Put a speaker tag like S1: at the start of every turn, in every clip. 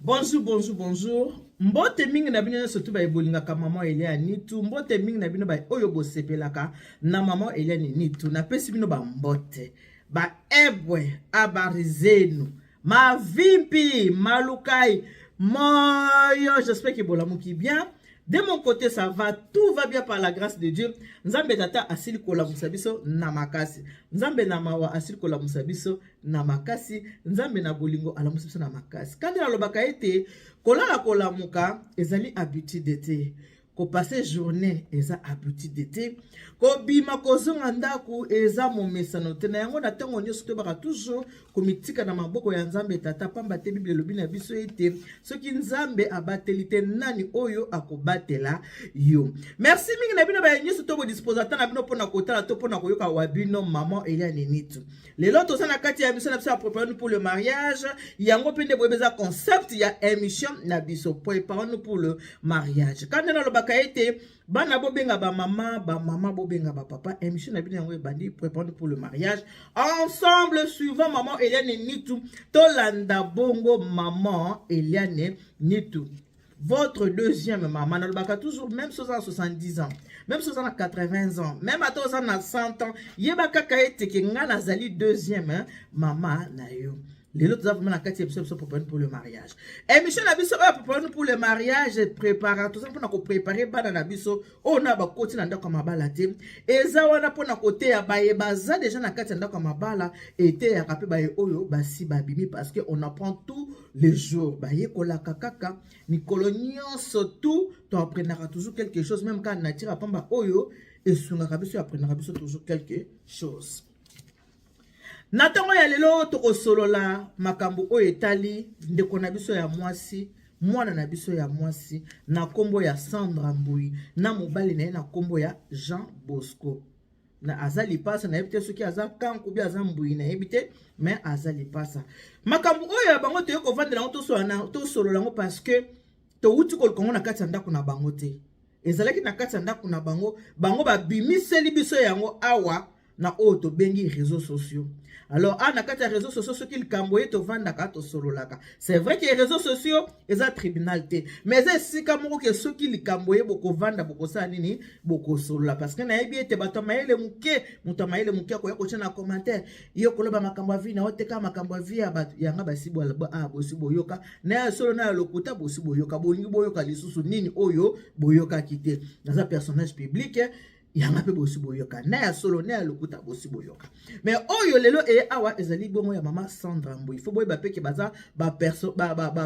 S1: Bonjour, bonjour, bonjour. Mbote mingi na bino surtout ba ebolinga ka maman Elia Nitu. Mbote mingi na bino ba oyo bosepelaka na maman Elia Nitu. Na pesi bino ba mbote. Ba ebwe abarizenu. Ma vimpi, malukai, moyo. J'espère que bolamuki bien. De mon côté, ça va, tout va bien par la grâce de Dieu. Nzambe tata asili kola musabiso na makasi. Nzambe na mawa asili kola musabiso na makasi. Nzambe na bolingo ala musabiso na makasi. Kandi na lobaka ete kola muka ezali habitude te. Ko passer journée eza habitude te. Ko bima kozonga ndaku eza momesano te. Na yango na tango nyoso to baka toujours komitika na maboko ya Nzambe tata pamba te Bible lobi na biso ete soki Nzambe abateli te nani oyo akobatela yo. Merci mingi na bino ba nyoso to bo disposateur na bino pona kotala to pona koyoka wabino maman Elia Nitu. Lelo to sana kati ya biso na biso préparer pour le mariage. Yango pende boyebeza concept ya émission na biso préparer pour le mariage. Quand na lo kaete bana bobenga ba mama bobenga ba papa émission na bino yango ebandi préparer pour le mariage ensemble suivant maman Eliane Nitu tolanda bongo maman Eliane Nitu votre deuxième maman na lobaka toujours même si à 70 ans même si à 80 ans même à 100 ans yebaka kaete ke nga nazali deuxième maman na yo. Les autres avons la quatrième épisode pour le mariage. Émission na biso pour le mariage préparer tout ça pour préparer bana na biso on a ba koti na ndako mabala te eza wana pona côté ya baye baza déjà na kati ndako mabala été ya kapé baye oyo basi babimi parce que on apprend tous les jours baye kola kakaka mikolo nyonso tout tu apprendras toujours quelque chose même quand na tira pamba oyo et sunga biso apprendra biso toujours quelque chose. Natango ya lelo toko solola makambo oyo etali ndeko na biso ya mwasi mwana na biso ya mwasi na kombo ya Sandra Mbui na mobali na ye na kombo ya Jean Bosco na azali pasa na ebite soki aza kanku bi aza Mbui na ebite mais azali pasa makambo oyo ya bango toyo kovandela ngo to solola ngo parce que to uti ko kongo na kati ndako na bango te ezalaki na kati ndako na bango ba bimiseli biso yango awa na oto bengi réseaux sociaux. Alors, à nakata réseaux sociaux, ce qu'il camboye to vanda kato sololaka. C'est vrai que les réseaux sociaux, ils ont tribunal te. Mais c'est si kamoro que ce qu'il camboye boko vanda boko sa nini boko solola. Parce que na ebi ete bato maele muke ko yako na commentaire. Iyo koloba makambo vi na oteka makambo vi ya bato yanga basibo bosibo yoka. Na solo na lokuta bosibo yoka bolingi boyoka lisusu nini oyo boyoka kite. Dans un personnage public yanga pe bosi boyoka na ya solo na ya lokuta bosi boyoka mais oyo lelo awa ezali bongo ya mama Sandra Mbui faut boyeba pe ke baza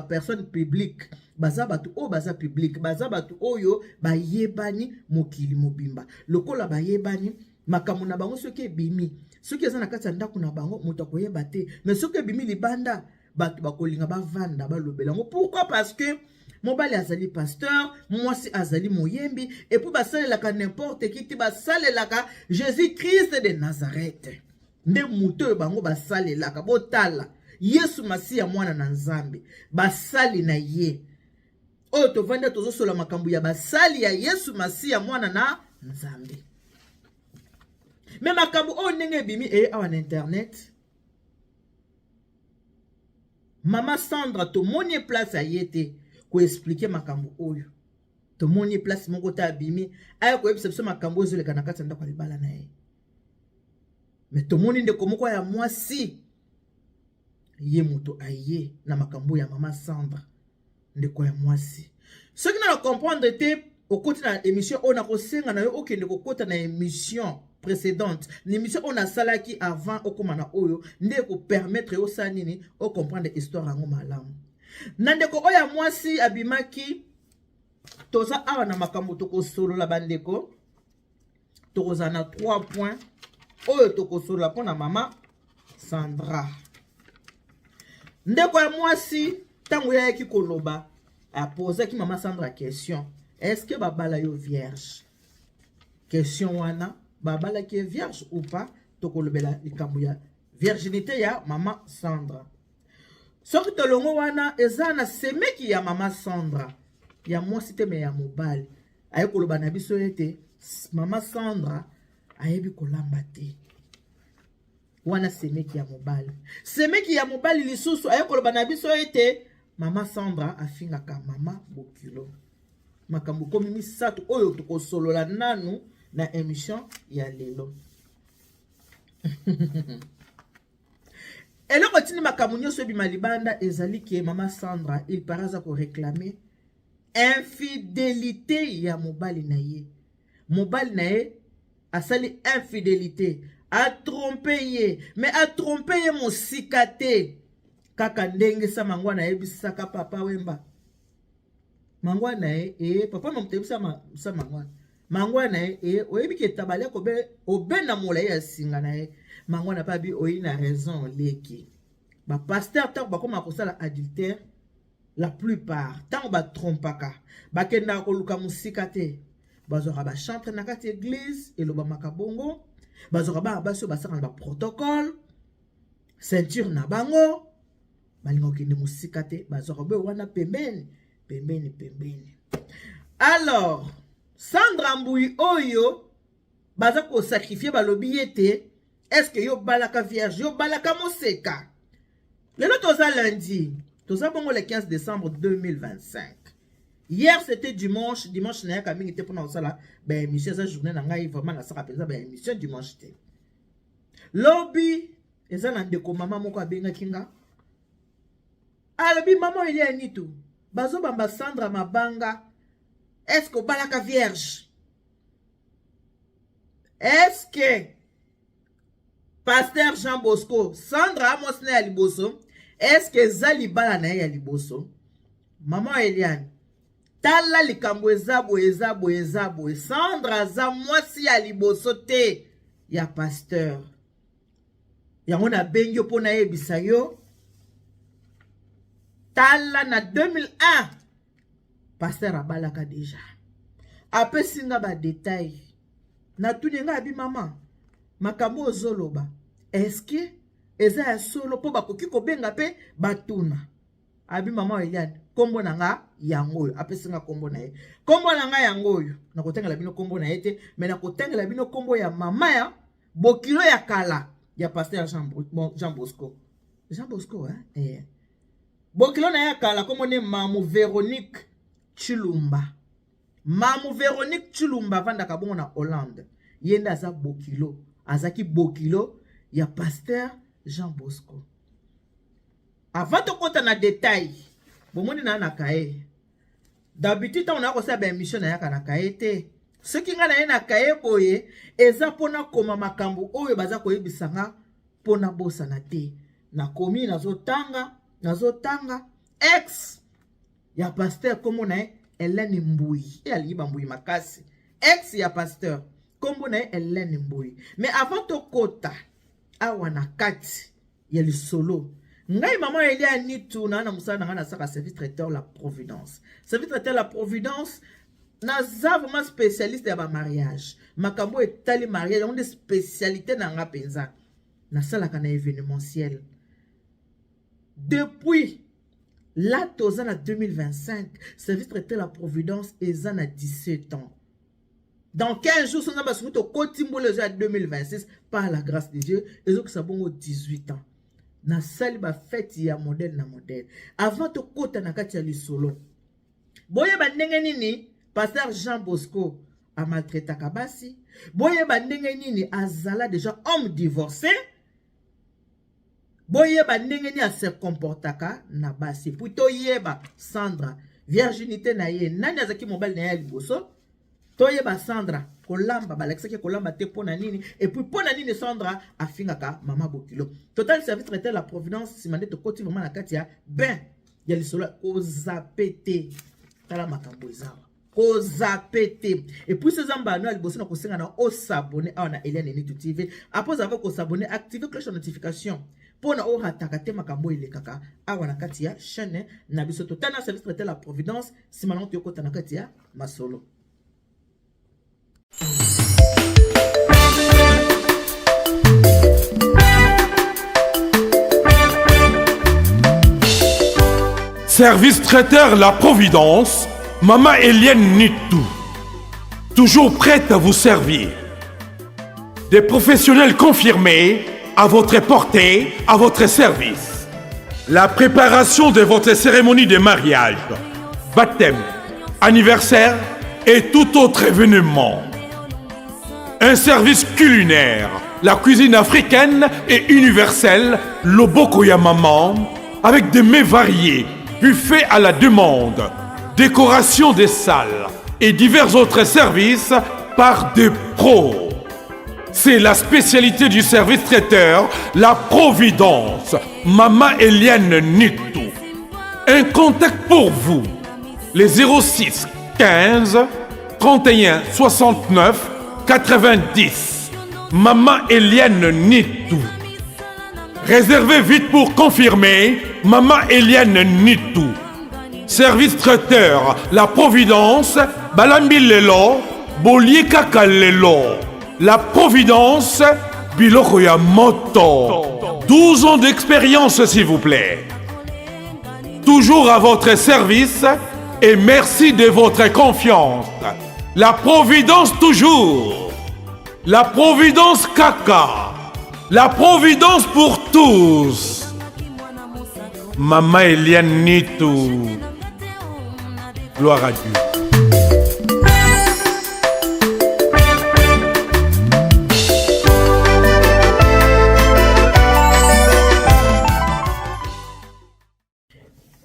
S1: personne publique baza batu o baza public baza batu oyo bayebani mokili mobimba lokola bayebani makambo na bango soki ebimi soki eza na kati ya ndako na bango moto akoyeba te mais soki ebimi libanda batu bakolinga bavanda balobela ngo pourquoi parce que mobali azali pasteur, mwasi azali moyembi, et pour basalelaka n'importe qui, ti basalelaka Jésus-Christ de Nazareth. Nde muto bango basalelaka botala. Yesu Masiya mwana na Nzambe. Basali na ye. Oyo tovanda tozo sola makambo ya basali ya Yesu Masiya mwana na Nzambe. Mais makambo o ndenge bimi awa na internet. Mama Sandra to moni place a yete. Ko expliquer makambo oyo to moni place moko ta bimi ay ko ebisa makambo zole kana kati ndako libala na ye mais to moni ndeko moko ya mwasi ye moto aye na makambo ya mama Sandra ndeko ya mwasi ce qui na comprendre te au côté na émission on a ko senga na yo okende ko kota na émission précédente l'émission on a salaki avant okomana oyo nde ko permettre yo sanini o comprendre histoire ngo malamu. Nandeko oya mwasi abimaki toza awa na makambo toko solo la bandeko tokoza na 3 points oyo toko solo la pona mama Sandra ndeko ya mwasi tango ya ki koloba a poser ki mama Sandra question est-ce que babala yo vierge question wana babala ki vierge ou pas toko lobela likambo ya virginité ya mama Sandra. Soki tolongo wana ezana semeki ya mama Sandra ya mwasi te me ya mobali aye koloba na biso ete mama Sandra ayebi kolamba te wana semeki ya mobali lisusu aye koloba na biso ete Mama Sandra afingaka Mama Bokilo. Makambo komi misato oyo tokosolola nanu na émission ya lelo. Eloko tini makambo nyonso bima libanda ezali ke Mama Sandra il paraza ko réclamer infidélité ya mobali na ye. Mobali na ye asali infidélité, a trompé ye, mais a trompé ye mosika te. Kaka ndenge sa mangwa na ye bisaka papa wemba. Mangwa na ye papa mamtebisa sa mangwa. Mangwa na ye oyebi ke tabale ko be obena mola ya singa na ye. Mangwa na pa bi oyi na raison leki. Ba pasteur tak ba koma ko sala adultère la plupart tant ba trompaka. Ba kenda ko luka musika te. Bazora ba chantre na kati église et loba makabongo. Bazora ba baso basaka na ba protocole. Ceinture na bango. Balingo kende musika te. Bazora be wana pembeni. Alors, Sandra Mbui oyo baza ko sacrifier balobi yete. Est-ce que yo balaka vierge, yo balaka moseka? Lelo toza lundi, toza bongo le 15 décembre 2025. Hier c'était dimanche na yaka mingi te pona osala ba émission za journée na ngai vraiment na saka penza ba émission dimanche te. Lobby eza na ndeko mama moko abenga kinga. Alobi maman il y a nitu. Bazo bamba Sandra mabanga. Est-ce que balaka vierge? Est-ce que Pasteur Jean Bosco, Sandra Amos na ya liboso, est-ce que Zali bala na ya liboso? Maman Eliane, tala likambo ezabo, Sandra za mwasi ya liboso te ya pasteur. Yango na bengyo po na yebisa yo. Tala na 2001, pasteur abalaka deja. Ape singa ba détail. Na tuninga abi maman. Makambo ozoloba. Est-ce que eza ya solo po bakoki kobenga pe batuna? Abi maman Eliane, kombo na nga yangoyo. Apesinga kombo na ye. Kombo na nga yangoyo. Na kotengela bino kombo na ye te, mais na kotengela bino kombo ya mama ya Bokilo ya kala ya pasteur Jean Bosco. Jean Bosco hein? Bokilo na ya kala kombo ne Mamu Véronique Chilumba. Mamu Véronique Chilumba vanda kabongo na Hollande. Yenda za Bokilo. Azaki Bokilo ya pasteur Jean Bosco. Avant de compter na détail, bomoni na kae. D'habitude on a kosa ba émission na yaka na kae te. Ce qui nga na kae boye eza pona koma makambo oyo baza koyebisanga pona bosa na te. Na komi nazotanga ex ya pasteur komo na Hélène Mbui. E aliba Mbui makasi. Ex ya pasteur kombo na Hélène Mbui. Mais avant to kota awa na kati ya lisolo. Ngai maman Elia nitu na musana nga na saka service traiteur la Providence. Service traiteur la Providence na za vraiment spécialiste ya ba mariage. Makambo etali mariage, on des spécialités na nga penza. Na sala kana événementiel. Depuis là toza na 2025, service traiteur la Providence eza na 17 ans. Dans 15 jours, on a soumis au Kotimbole à 2026 par la grâce de Dieu. Et donc, ça bon 18 ans. Na sali ba fête ya modèle na modèle. Avant to kota na kati ya lisolo. Boye ba ndenge nini pasteur Jean Bosco a maltraité kabasi. Boye ba ndenge nini azala déjà homme divorcé. Boye ba ndenge nini a se comportaka na basi. Puto yeba Sandra virginité na ye nani azaki mobile na ya liboso. Toyeba Sandra kolamba balexaki kolamba te pona nini et puis pona nini Sandra afingaka mama Bokilo. Total service traiteur la Providence simande to koti vraiment na kati ya ben ya lisolo kozapete tala makambo ezawa kozapete et puis ces amba no liboso na kosenga na o s'abonner a na Eliane Nitu TV après avoir ko s'abonner activer cloche de notification pona o hataka te makambo elekaka awa na kati ya chaîne na biso total na service traiteur la Providence simande to kota na kati ya masolo.
S2: Service traiteur La Providence, Maman Eliane Nitu. Toujours prête à vous servir. Des professionnels confirmés à votre portée, à votre service. la préparation de votre cérémonie de mariage, baptême, anniversaire et tout autre événement. Un service culinaire, la cuisine africaine et universelle, Loboko ya Maman, avec des mets variés, buffet à la demande, décoration des salles et divers autres services par des pros. C'est la spécialité du service traiteur, la Providence, Maman Eliane Nitou. Un contact pour vous, les 06 15 31 69 90. Maman Eliane Nitou. Réservez vite pour confirmer. Maman Eliane Nitou. Service traiteur, la Providence, Balambi Lelo, Bolier Kaka Lelo. La Providence, Biloko ya Moto. 12 ans d'expérience, s'il vous plaît. Toujours à votre service et merci de votre confiance. La Providence toujours. La Providence Kaka. La Providence pour tous. Maman Eliane Nitou. Gloire à Dieu.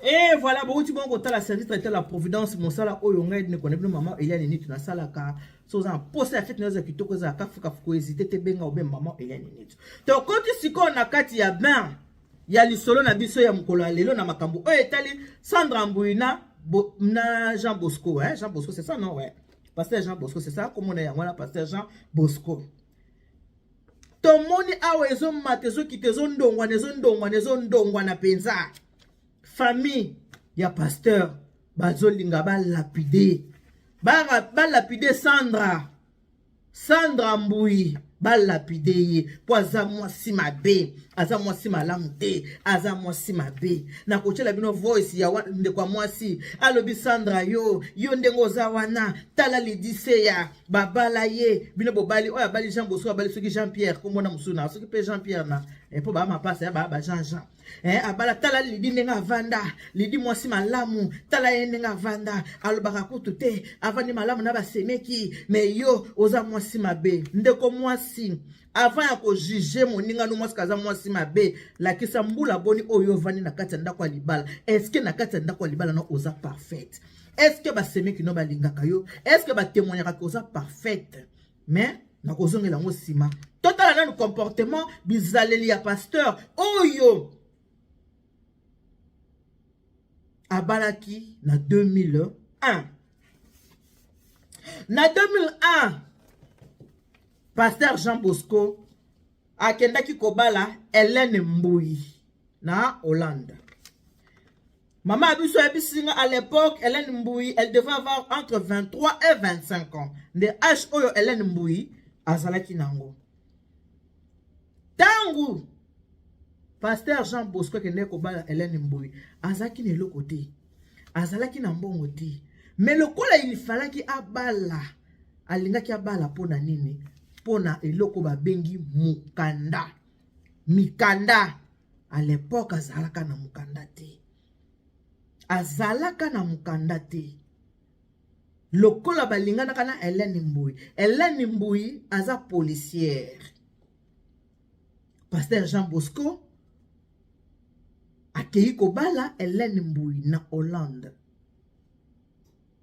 S1: Et voilà, bon, tu vois, la service traiteur la Providence, mon sala, oh, on ne connaît plus maman, Eliane Nitou, na sala, car, so, on pose la fête, nous, qui toque, ça, kafuka, hésiter, te benga, ou bien maman, Eliane Nitou. Donc, quand tu sais a kati ya ben, ya li solo na biso ya mukolo lelo na makambo, oh, etali, Sandra Mbouina, na Jean Bosco, hein, Jean Bosco, c'est ça, non, ouais. Pasteur Jean Bosco, c'est ça, comme on est, voilà, Pasteur Jean Bosco. Ton moni awa ezo matezo ki tezo ndongwa na penza. Famille ya pasteur bazolinga ba lapide. Ba lapide Sandra Mbui ba lapide ye. Po aza mwasi mabe, aza mwasi malamu te, aza mwasi mabe. Na kochela bino voice ya ndekwa mwasi. Alobi Sandra yo ndengo za wana tala lidise ya babala ye bino bobali oya bali Jean Bosco bali soki Jean Pierre komona musuna soki pe Jean Pierre na po ba mapasa ya ba Jean abala tala lidi nenga vanda lidi mwasi malamu tala ye nenga vanda alobaka kutu te avani malamu na basemeki me yo oza mwasi mabe ndeko mwasi avant ya ko juger moninga no mwasi kaza mwasi mabe lakisa mbula boni oyo vani na kati ndako ya libala est-ce que na kati ndako ya libala no oza parfaite est-ce que basemeki no balingaka yo est-ce que batémoignaka ko oza parfaite mais na kozongela ngo sima total na comportement bizaleli ya pasteur oyo abalaki na 2001. Na 2001, Pasteur Jean Bosco akendaki kobala Hélène Mbui na Hollande. Maman abiso ebisinga à l'époque, Hélène Mbui, elle devait avoir entre 23 et 25 ans. De âge oyo Hélène Mbui azalaki nango. Tangu Pasteur Jean Bosco kende kobala Hélène Mbui azaki ne lokote azalaki na mbongo te mais lokola il falaki abala alingaki abala pona nini pona eloko babengi mukanda mikanda à l'époque azalaka na mukanda te lokola balingana kana Hélène Mbui aza policière. Pasteur Jean Bosco akei kobala Hélène Mbui na Hollande.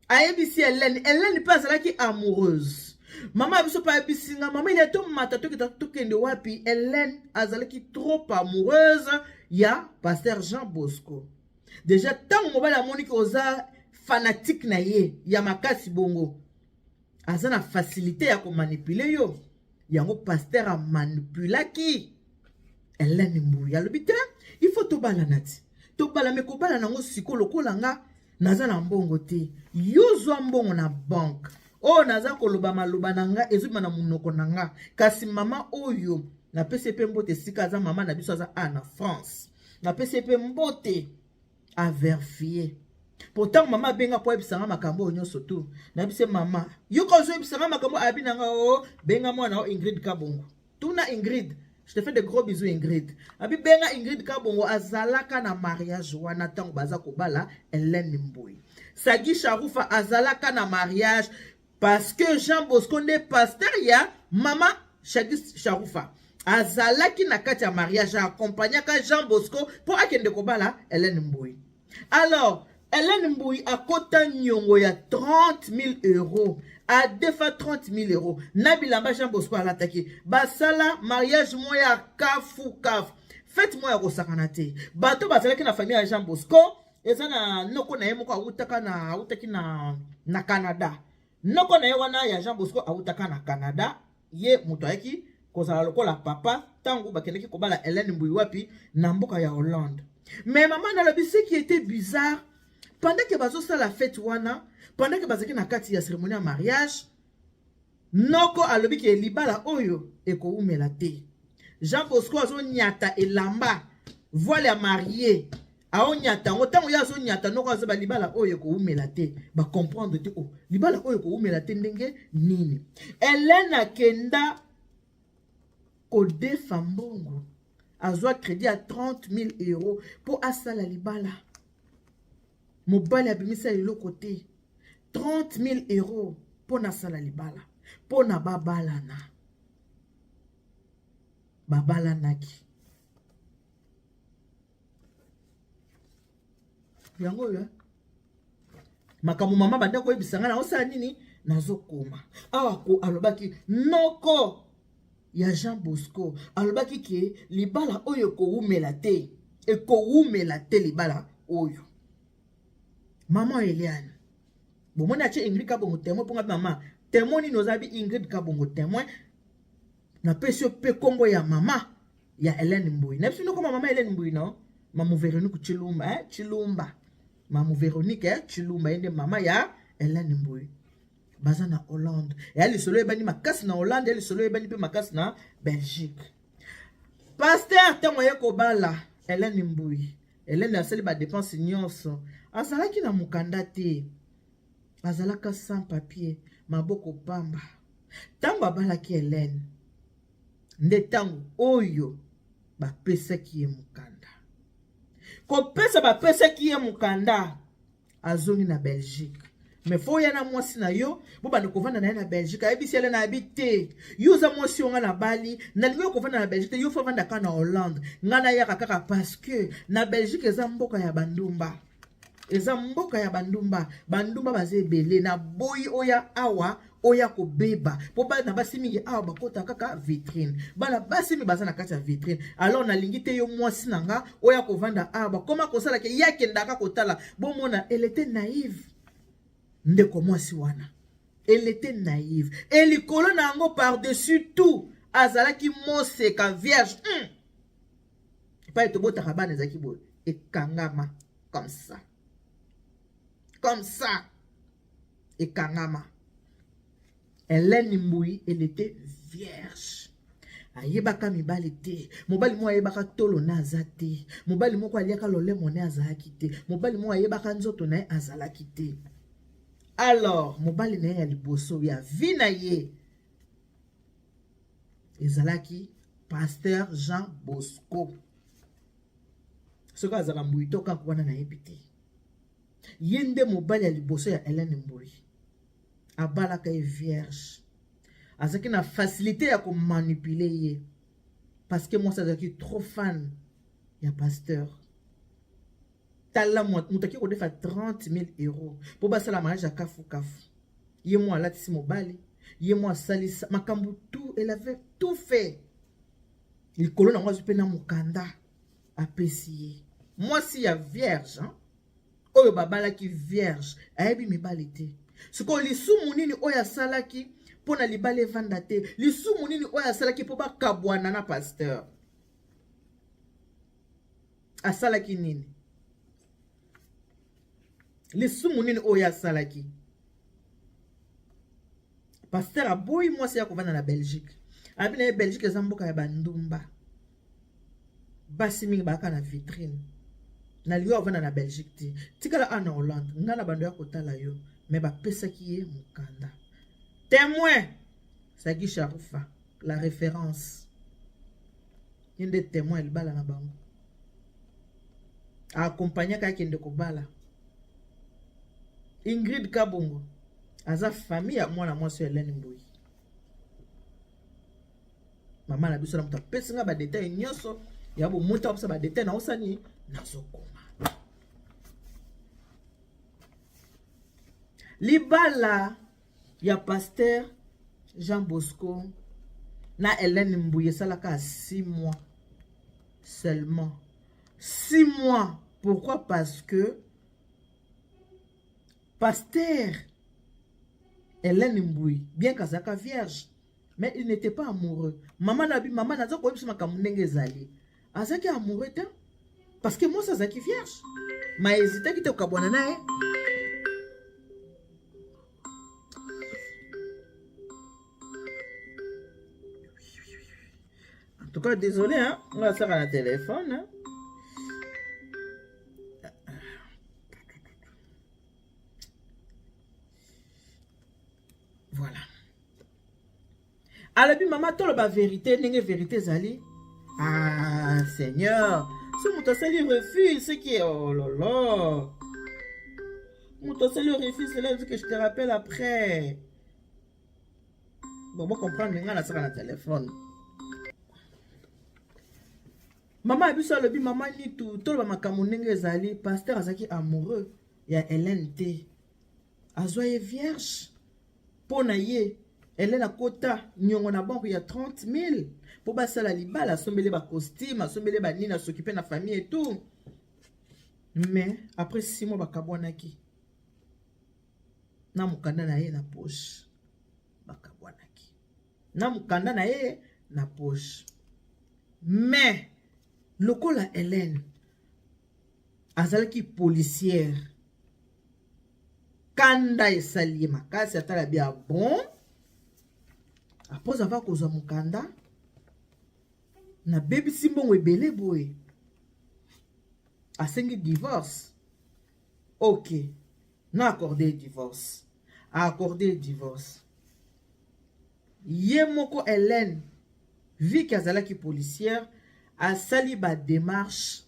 S1: Aebisi Hélène pas azalaki amoureuse. Maman abiso pa ebisinga maman il est mata to kende wapi Hélène azalaki trop amoureuse ya Pasteur Jean Bosco. Déjà tant mobala moni ko oza fanatique na ye ya makasi bongo. Aza na facilité ya ko manipuler yo. Yango pasteur a manipulaki Hélène Mbui alobi te il faut to bala nati to bala me ko bala nango sikolo kolanga naza na mbongo te yozwa mbongo na banque o naza koloba maloba nanga ezuma na munoko nanga kasi mama oyo na PCP mbote sika za mama na biso aza na France na PCP mbote a vérifier. Pourtant mama benga po ebisanga makambo nyonso tu na bise mama yo ko zo ebisanga makambo abinanga o benga mwana o Ingrid Kabongo tuna Ingrid Je te fais de gros bisous Ingrid. Abi benga Ingrid Kabongo azalaka na mariage wana tango baza kobala Hélène Mbui. Sagi Charoufa azalaka na mariage parce que Jean Bosco ne pasteur ya mama Sagi Charoufa. Azalaki na kati ya mariage accompagnaka Jean Bosco pour akende kobala Hélène Mbui. Alors, Hélène Mbui a kota nyongo ya 30 000 euros. A defa 30 000 euros. Nabilamba Jean Bosco a l'attaqué. Basala mariage moya kafu kaf. Faites moya kosakanate. Bato basala ki na famille ya Jean Bosco. Eza na noko na yemoko autaki na Canada. Noko na yewana ya Jean Bosco autaka na Canada. Ye muto ayaki kozala lokola papa. Tango bakendeki kobala Hélène Mbui wapi na mboka ya Hollande. Mais maman na lobi ce qui était bizarre. Pendant que bazo sa la fête wana, pendant que bazaki na kati ya cérémonie de mariage, noko alobi ke libala oyo eko umela te. Jean Bosco azo nyata elamba voile ya marié. Ao nyata ngotango ya azo nyata noko azo ba libala oyo eko umela te. Ba comprendre te oh, libala oyo eko umela te ndenge nini. Hélène Kenda Kode Fambongo azwa crédit à 30 000 euros pour asala libala. Mobali abimisa ilo côté 30 000 euros pour nasala libala pour na babalana babalanaki yango ya makamu mama banda ko ebisanga na osala nini nazokoma awa ko alobaki noko ya Jean Bosco alobaki ke libala oyo ko umela te e ko umela te libala oyo. Maman Eliane. Bon, moi, j'ai Ingrid Kabongo témoin pour maman. Témoin, nous avons Ingrid Kabongo témoin. Na pesio pe Congo ya maman. Ya Hélène Mbui. N'a pas comme maman Hélène Mbui, non? Maman Véronique Chilumba, Chilumba. Maman Véronique, Chilumba, ende maman ya Hélène Mbui. Baza na Hollande. Et elle solo ebani makasi na Hollande, elle solo ebani pe makasi na Belgique. Pasteur, témoin kobala Hélène Mbui. Hélène a sali ba dépense nyonso. Azalaki na mukanda te. Azalaka sans papier, maboko pamba. Tango abalaki Hélène. Nde tango oyo ba pesa ki ye mukanda. Ko pesa ba pesa ki ye mukanda. Azongi na Belgique. Mais faut yana mwasi na yo, bo ba kovanda na na Belgique, ayebisi ele na habité. Yo za mwasi nga na Bali, na liyo kovanda na Belgique, yo faut vanda ka na Hollande. Ngana yaka kaka parce que na Belgique eza mboka ya bandumba. Eza mboka ya bandumba, bandumba baze ebele na boyi oya awa oya ko beba. Po ba na basimi awa bakota kaka vitrine. Bana basimi baza na kati ya vitrine. Alors na lingite yo mwasi nanga oya ko vanda awa. Koma ko sala ke yake ndaka kotala. Bo mona elle était naïve. Ndeko mwasi wana. Elle était naïve. Et likolo na ngo par-dessus tout. Azalaki moseka vierge. Pas to bota kabane zaki boy. Et kangama comme ça. Comme ça. Et kangama. Hélène Mbui, elle était vierge. Ayebaka mibali te. Mobali mo ayebaka tolo na azate. Mobali mo ko aliaka lole mone azalaki te. Mobali mo ayebaka nzoto na azalaki te. Alors, mobali na ya liboso ya vina ye. Ezalaki pasteur Jean Bosco. Soka azala Mbui toka kwana na yebite. Yende mobali ya liboso ya Hélène Mbui. Abalaka ye vierge. Azaki na facilité ya ko manipuler ye. Parce que moi ça azaki trop fan ya pasteur. Tala mutaki ko defa 30 000 euros pour basa la mariage à kafu kafu. Ye moi latisi mobali, ye moi salisa makambu tout, elle avait tout fait. Il colonne moi je na mukanda apesi. Moi si ya vierge, hein. Oyo babala ki vierge, ayebi mibali te. Siko lisumu nini oya salaki pona libale vanda te. Lisumu nini oya salaki po ba kabwana na pasteur. Asalaki nini? Lisumu nini oya salaki. Pasteur aboyi mwasi ya kovanda na Belgique. Abina ye Belgique eza mboka ya bandumba. Basi mingi baka na vitrine. Na liyo avanda na Belgique ti. Tikala ana Hollande. Ngana bando ya kotala yo. Mais ba pesa ki ye mukanda. Témoin. Sagi Charoufa. La référence. inde témoin el bala na bango accompagner ka kende ko bala Ingrid Kabongo aza famille ya mwana mwasi Hélène Mbuyi mama na biso na muta pesinga ba détail nyonso ya bo muta opsa ba détail na osani nazokoma libala ya pasteur Jean Bosco na Hélène Mbuyi salaka 6 mois seulement 6 mois. Pourquoi? Parce que pasteur Hélène Mbuyi, bien qu'Azaka vierge, mais il n'était pas amoureux. Maman n'a pas quoi sur ma kamundenge zali. Azaki amoureux ta? Parce que moi ça zaki vierge. Ma hésité qui te kabwana na eh. En tout cas, désolé, hein? On va faire un téléphone. Hein? Voilà. Alors, puis maman, toi, la vérité, n'est vérité, Zali. Ah, Seigneur. Ce Moutosali refuse, ce qui est. Oh là là. Moutosali refuse, c'est là que je te rappelle après. Bon, comprendre, on a ça dans le téléphone. Maman a vu ça, le bi maman ni tout le makamunenge zali pasteur azaki amoureux ya Hélène T. Azoye vierge pona ye Hélène a kota nyongo na banque ya 30 000 pour basala libala sombele ba costume sombele ba nina s'occuper na famille et tout. Mais après 6 mois bakabwanaki na mukanda na ye na poche bakabwanaki na mukanda na ye na poche. Mais lokola Hélène azalaki policière kanda esali makasi atala bia bon apres avoir kozwa mukanda na baby simbongo ebele boye asengi divorce. Ok, na accordé divorce ye moko Hélène vu qu'azalaki policière asali ba démarche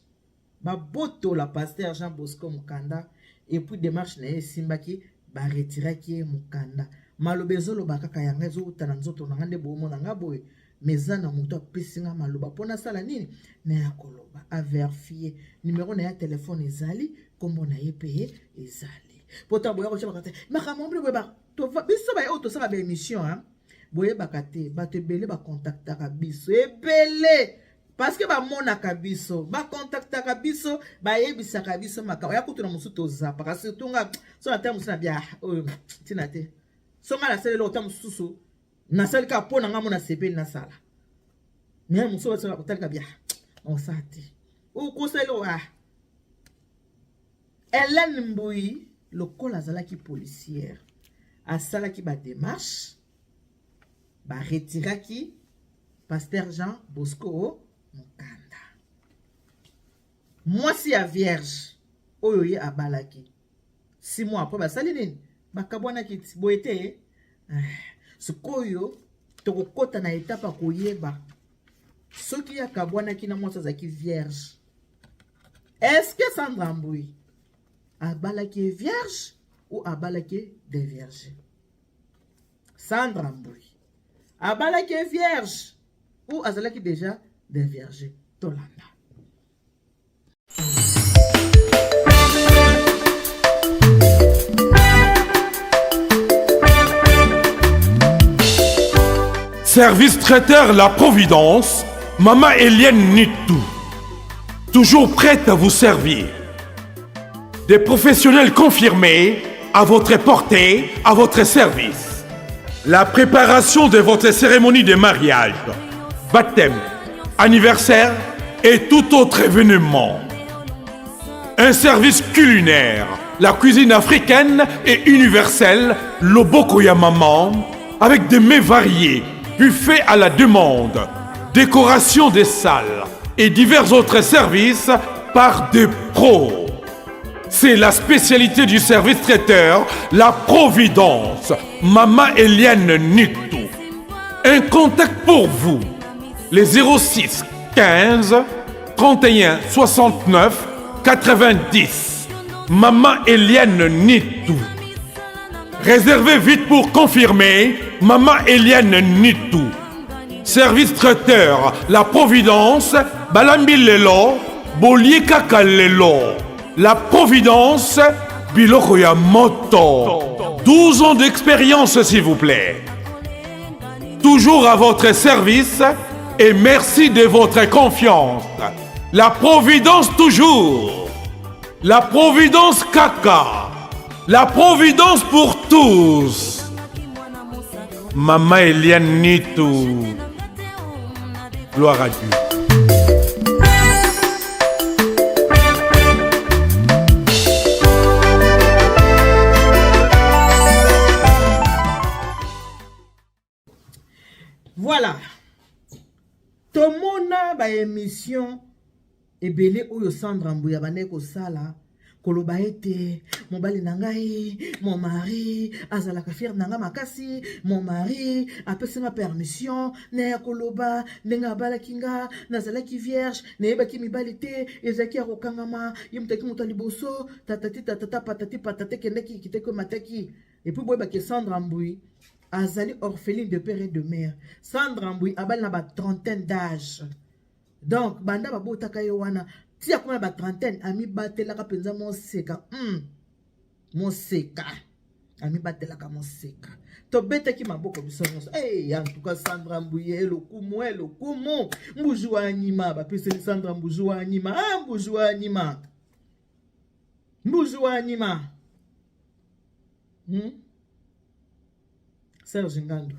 S1: ba boto la pasteur Jean Bosco mukanda et puis démarche na simbaki ba retiraki mukanda malobezo lo bakaka yanga zo utana nzoto na ngande bo mona ngabo meza na muto pesinga maloba pona sala nini na yakoloba a vérifier numéro na ya téléphone ezali kombo na ye paye ezali pota boya ko chaba kate makamomble boba to biso ba auto sala ba émission hein boye bakate ba te belé ba contactaka biso ebele. Parce que ba mona kabiso, ba contacta kabiso, ba yebisa kabiso maka. Ya kutu na musuto zapa. Parce que tunga so na terme na bia tinate. So nga la sele lo tamu susu. Na sele ka pona nga mona sepe na sala. Mais muso ba sala kotalika bia. On sati. Ou ko sele wa. Hélène Mbuyi, lokola zalaki policière. Asalaki ba démarche. Ba retiraki pasteur Jean Bosco mukanda. Mwasi ya vierge oyo ye abalaki 6 mois après basali nini bakabwanaki boyete sikoyo tokokota na étape koyeba soki akabwanaki na mwasi azaki vierge. Est-ce que Sandra Mbuyi abalaki vierge ou abalaki des vierges? Sandra Mbuyi abalaki vierge ou azalaki déjà des vierges. Tolanda.
S2: Service traiteur La Providence, Maman Hélène Nitou. Toujours prête à vous servir. Des professionnels confirmés à votre portée, à votre service. La préparation de votre cérémonie de mariage, baptême, anniversaire et tout autre événement. Un service culinaire, la cuisine africaine et universelle, Loboko ya Maman, avec des mets variés, buffet à la demande, décoration des salles et divers autres services par des pros. C'est la spécialité du service traiteur, la Providence, Maman Hélène Nitou. Un contact pour vous, les 06 15 31 69 90. Maman Eliane Nitou. Réservez vite pour confirmer. Maman Eliane Nitou. Service traiteur La Providence, Balambi Lelo, Bolier Kaka Lelo. La Providence, Biloko ya Moto. 12 ans d'expérience, s'il vous plaît. Toujours à votre service et merci de votre confiance. La Providence toujours. La Providence Kaka. La Providence pour tous. Maman Eliane Nitou. Gloire à Dieu.
S1: Voilà. Tomona ba émission ebele oyo Sandra Mbuya bane ko sala koloba ete mobali nangai mon mari azalaka fier nanga makasi mon mari apesi ma permission na koloba ndenga bala kinga nazalaki vierge neyebaki mibali te ezaki akokangama yemutaki mutu liboso tatati tatata patati patate kendeki kiteko mataki et puis boyeba ke Sandra Mbuya azali orpheline de père et de mère. Sandra Mbuya abali na ba trentaine d'âge. Donc banda babotaka ye wana tia kuna ba trentaine ami batelaka penza moseka. Moseka. Ami batelaka moseka. To betaki maboko biso nyonso. En tout cas Sandra Mbuya elokumu. Mbuju anyima ba pese Sandra Mbuju anyima. Mbuju anyima. Mbuju anyima. Serge Ngandu.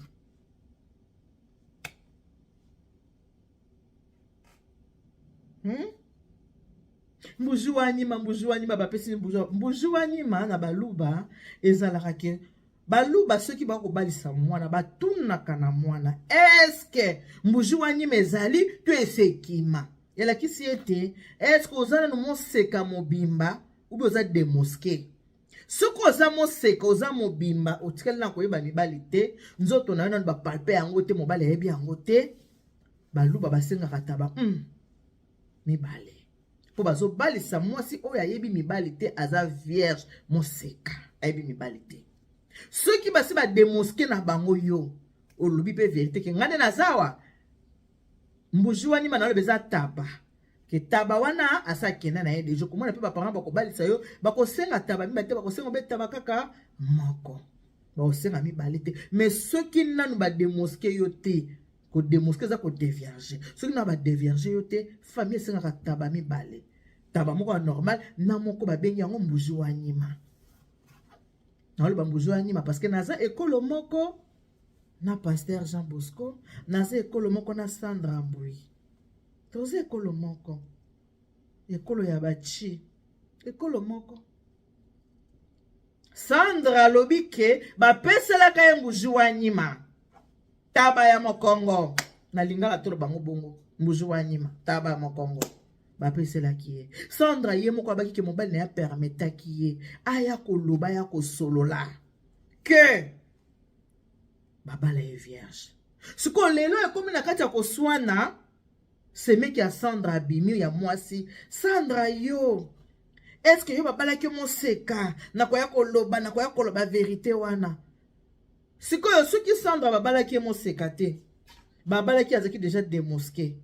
S1: Mbuju anyima bapesi mbuju anyima na baluba ezalaka ke baluba soki bakobalisa mwana batunaka na mwana eske mbuju anyima ezali to esekima elakisi ete eske ozala no moseka mobimba ubi oza demoske. Soko oza moseka oza mobimba otikali na koyeba mibali te nzoto na yo nanu bapalpe yango te mobali ayebi yango te baluba basengaka taba mibali po bazobalisa mwasi oyo ayebi mibali te aza vierge moseka ayebi mibali te soki basi bademoske na bango yo olobi pe verite ke ngane nazawa mbuju wanima na lobe eza taba ke taba wana asakena na ye dejo komona pe baparent bakobalisa yo bakosenga taba mibali te bakosenga be taba kaka moko bakosenga mibali te mais soki nanu bademoske yo te kodemoske za kodevierge soki na badevierge yo te famille esengaka taba mibale taba moko ya normal na moko babengi yango mbuju wanyima naoloba mbuju wanyima parce que naza ekolo moko na pasteur Jean Bosco naza ekolo moko na Sandra Mbuya toza ekolo moko ekolo ya bachi ekolo moko Sandra alobi ke bapeselaka ye mbuju wanyima taba ya mokongo nalingaka tolo bango bongo mbuju wanyima taba ya mokongo bapeselaki ye Sandra ye moko abaki ke mobali na ya permetaki ye aya koloba ya kosolola ke babala ye vierge siko lelo ekomi na kati ya koswana semeki ya Sandra abimi ya mwasi Sandra yo eske yo babalaki moseka nakoya koloba verite wana sikoyo soki Sandra babalaki moseka te babalaki azaki deja demoske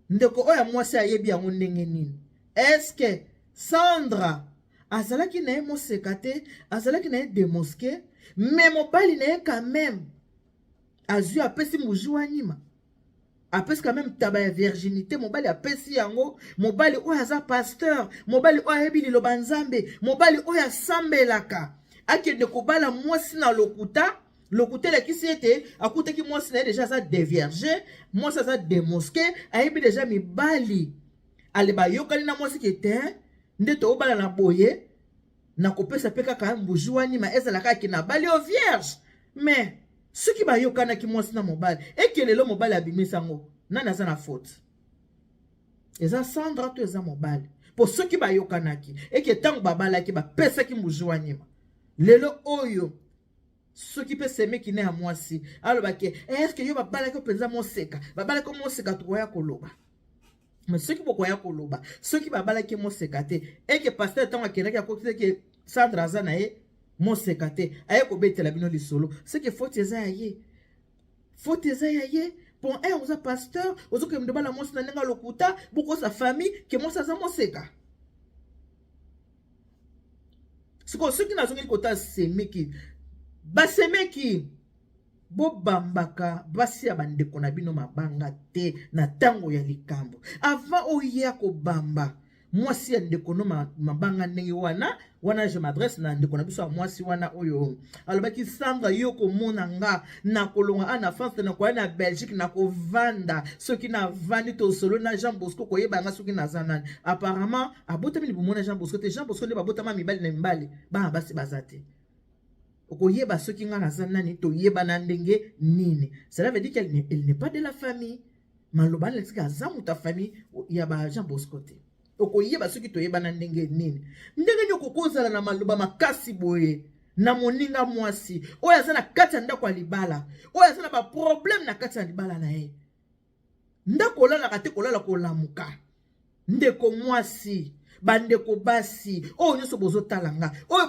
S1: ndeko oya mwasi ayebi yango ndenge nini eske Sandra azalaki na ye moseka te azalaki na ye demoske mais mobali na ye quand même azwi apesi mbuju wanyima apesi quand même taba ya virginité mobali apesi yango mobali oyo aza pasteur mobali oyo ayebi liloba nzambe mobali oyo asambelaka akende kobala mwasi na lokuta elakisi ete akutaki mwasi na ye deja aza devierge mwasi aza demoske ayebi deja mibali aleba yokali na mwasi kete nde toobala na boye na kopesa pe kaka mbuju wanyima ezalaka ake na bali o vierge mais soki bayokanaki mwasi na mobali ekelelo mobali abimisa yango nani aza na faute eza Sandra to eza mobali po soki bayokanaki eke ntango babalaki bapesaki mbuju wanyima lelo oyo soki pe semeki ne ya mwasi alobaki eske yo babalaki mpenza moseka babalaki moseka tokoya koloba mais ceux qui bokoya koloba ceux qui babala ki moseka te et que pasteur tant akendaki akokisa ke Sandra aza na ye moseka te aye kobetela bino lisolo c'est que faute eza ya ye faute eza ya ye pour un oza pasteur ozoke mdobala mwasi na ndenge lokuta boko sa famille ke mwasi aza moseka siko soki nazongeli kota semeki basemeki bobambaka basi ya bandeko na bino mabanga te na tango ya likambo avant oya kobamba mwasi ya ndeko no mabanga ndenge wana je m'adresse na ndeko na biso ya mwasi wana oyo alobaki Sandra yo komona nga na kolonga ana France na koya na Belgique na kovanda soki na vandi to solo na Jean Bosco koyeba nga soki na zanani apparemment abotami libumona Jean Bosco te Jean Bosco nde babotama mibali na mibali ba basi bazate okoyeba soki nga na zanani to yeba na ndenge nini cela veut dire qu'elle n'est pas de la famille maloba na tika zamu ta famille ya ba Jean Bosco te okoyeba soki toyeba na ndenge nini ndenge nyoko kozala na maloba makasi boye na moninga mwasi oyo aza na kati ya ndako ya libala oyo aza na ba problème na kati ya libala na ye ndako olalaka te kolala kolamuka ndeko mwasi bandeko basi oyo nyonso bozotalanga oyo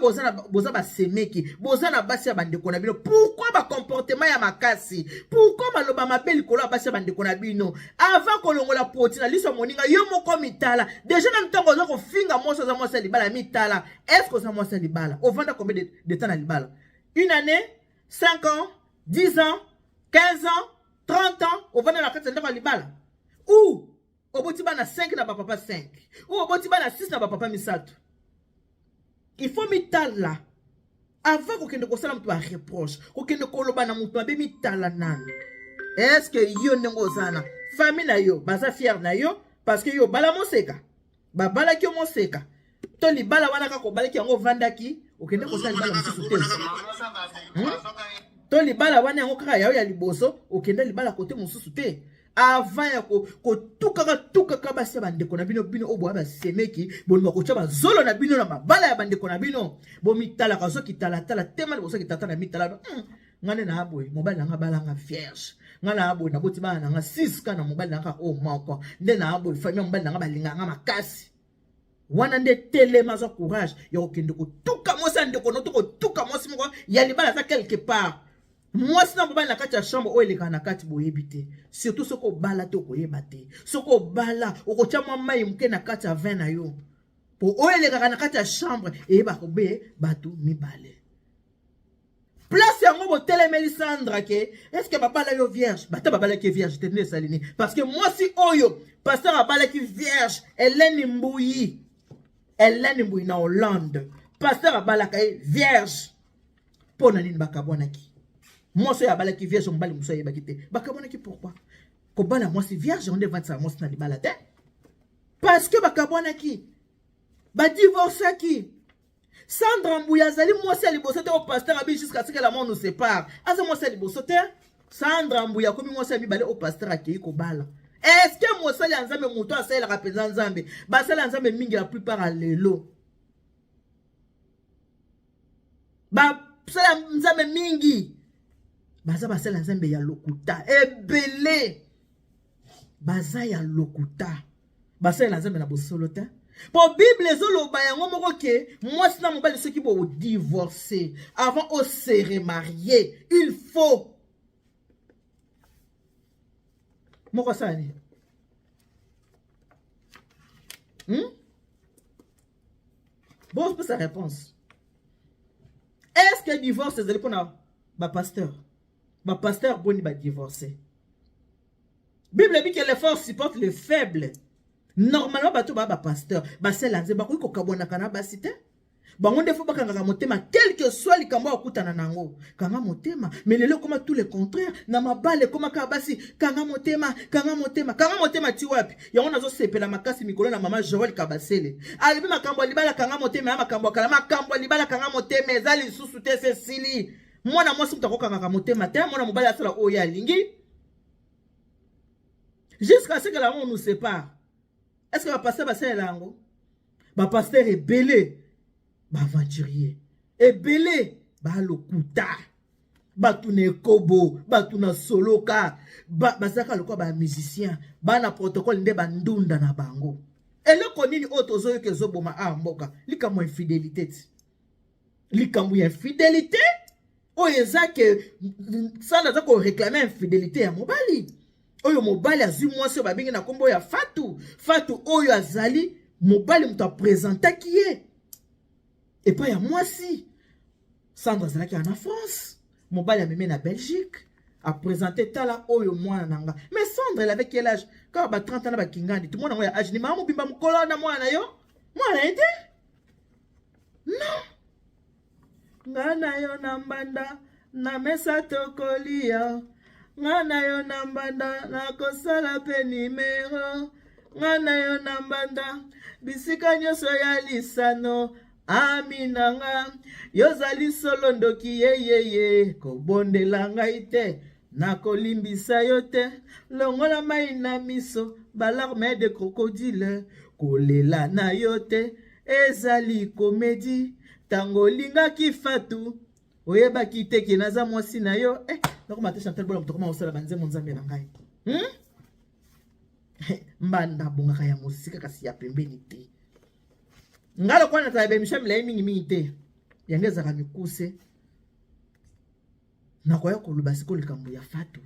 S1: boza basemeki boza na basi ya bandeko na bino pourquoi ba comportement ya makasi pourquoi maloba mabe likolo ya basi ya bandeko na bino avant kolongola poti na liso moninga yo moko mitala déjà na ntango oza kofinga mwasi oza mwasi ya libala mitala est-ce que oza mwasi ya libala ovanda combien de temps na libala une année 5 ans 10 ans 15 ans 30 ans ovanda na kati ya ndako ya libala ou oboti bana 5 na papa 5 ou oboti bana 6 na papa misato il faut mitala avant kokende kosala mutu ba reproche kokende koloba na mutu abe mitala nani est-ce que yo ndenge ozana famille na yo baza fier na yo parce que yo bala moseka babala ki moseka to libala wana ka kobalaki yango vandaki okende kosala libala mosusu te to libala wana yango kaka yayo ya liboso okende libala kote mosusu te avant ya kotukaka basi ya bandeko na bino bino oyo boya basemeki bolinga kotya bazolo na bino na mabala ya bandeko na bino bomitalaka soki talatala tema liboso kitata na mitala ngane na aboye mobali nanga balanga vierge ngana na aboye naboti bana nanga 6 kana mobali nanga o moko nde na aboye famille mobali nanga balinganga makasi wana nde telema za courage ya kokende kotuka mwasi ya ndeko noto kotuka mwasi moko ya libala za quelque part mwasi na mobali na kati ya chambre oyo eleka na kati boyebi te surtout soko bala te okoyeba te soko bala okotya mwa mai moke na kati ya vin na yo po oyo elekaka na kati ya chambre eyebaka be bato mibale place yango botelemeli Sandra ke est-ce que babala yo vierge bata babalaki vierge te nde esalini parce que mwasi oyo pasteur abalaki vierge Hélène Mbuyi na Hollande pasteur abalaka ye vierge mpo na nini bakabwanaki mwasi ya balaki vierge mbali muso yebaki te bakabonaki pourquoi kobala mwasi vierge onde vatsa mwasi na libala te parce que bakabonaki badivorcaki Sandra Mbuya azali mwasi ya liboso te au pasteur abi jusqu'à ce que la mort nous sépare aza mwasi ya liboso te Sandra Mbuya komi mwasi ya mibale au pasteur akei kobala est-ce que mwasi ya nzambe muto asalelaka penza nzambe basala ya nzambe mingi la plupart a lelo basala ya nzambe mingi baza basala nzambe ya lokuta ebele baza ya lokuta basala nzambe na bosolo te po bible ezoloba yango moko ke mwasi na mobali soki bo divorcer avant o se remarier il faut moko sani bon c'est sa réponse est-ce que divorce ezali pona ba pasteur boni ba divorcé. Bible dit que les forts supportent les faibles. Normalement bato ba pasteur ba selanze ba ko kabona kana basite. Bango ndefo bakanga motema quel que soit likambo akutana nango. Kanga motema mais lelo comme tous les contraires na mabale comme kabasi kanga motema ti wapi. Yango nazo sepela makasi mikolo na mama Joël Kabasele. Alibi makambo libala kanga motema ya makambo kala makambo libala kanga motema ezali susu te Cécilie. Mwana mwasi mtakokanga motema te mwana mobali asala oyo alingi jusqu'à ce que la mort nous sépare. Est-ce que va passer basé lango ba pasteur ebelé ba aventurier ebelé ba lokuta batu na ekobo, batu na soloka, bazaka lokwa ba musicien, ba na protocole nde bandunda na bango. Eloko nini otozo yoke zoboma a mboka, likambo infidélité. Likambo ya infidélité, oyo ezake sala za ko réclamer infidélité ya mobali. Oyo mobali azwi mwasi oyo babengi na kombo ya Fatou. Fatou oyo azali mobali muta présentaki ye. Epa ya mwasi. Sandra azalaki en France. Mobali ameme na Belgique. A présenté tala oyo mwana nanga. Mais Sandra elle avait quel âge? Quand ba 30 ans na ba kingandi. Tout le monde a âge ni mamu bimba mukolo na mwana yo. Mwana ete? Non. Ngana yo nambanda na mesa tokolia. Ngana yo nambanda na kosala pe nimero. Ngana yo nambanda bisika nyoso ya lisano. Aminanga yozali solo ndoki yeyeye kobondela ngai te nakolimbisa yo te longola mai na miso balarme de crocodile kolela na yo te ezali komedi tango olingaki Fatou oyebaki te ke naza mwasi na yo nakoma te Chantal bola mutokoma osala banzembo nzambe na ngai mbanda bongaka ya mosika kasi ya pembeni te. Ngalo kwa natabe mishamila mingi te yangeza kamikuse na kwa yako lubasiko likambo ya Fatou.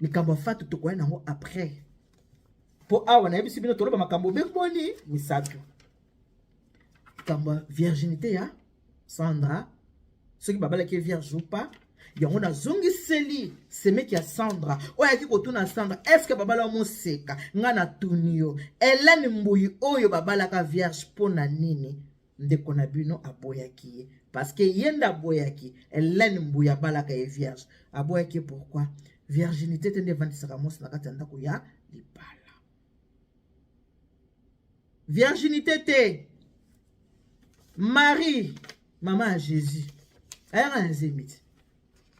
S1: Likambo ya Fatou to kwa nango après po awa na yebisi bino toloba makambo bekboni misato. Likambo virginité ya Sandra soki babala ke vierge ou pas yango na zongi seli semeki ya Sandra oya ki kotuna Sandra est-ce que babala mo seka ngana tunio elani mbuyi oyo babala ka vierge pona nini ndeko na bino aboyaki parce que yenda aboyaki elani mbuyi abala ka vierge aboyaki pourquoi virginité tende vandisaka mos na kati ndako ya libala virginité te Marie maman à Jésus ayanga nzemiti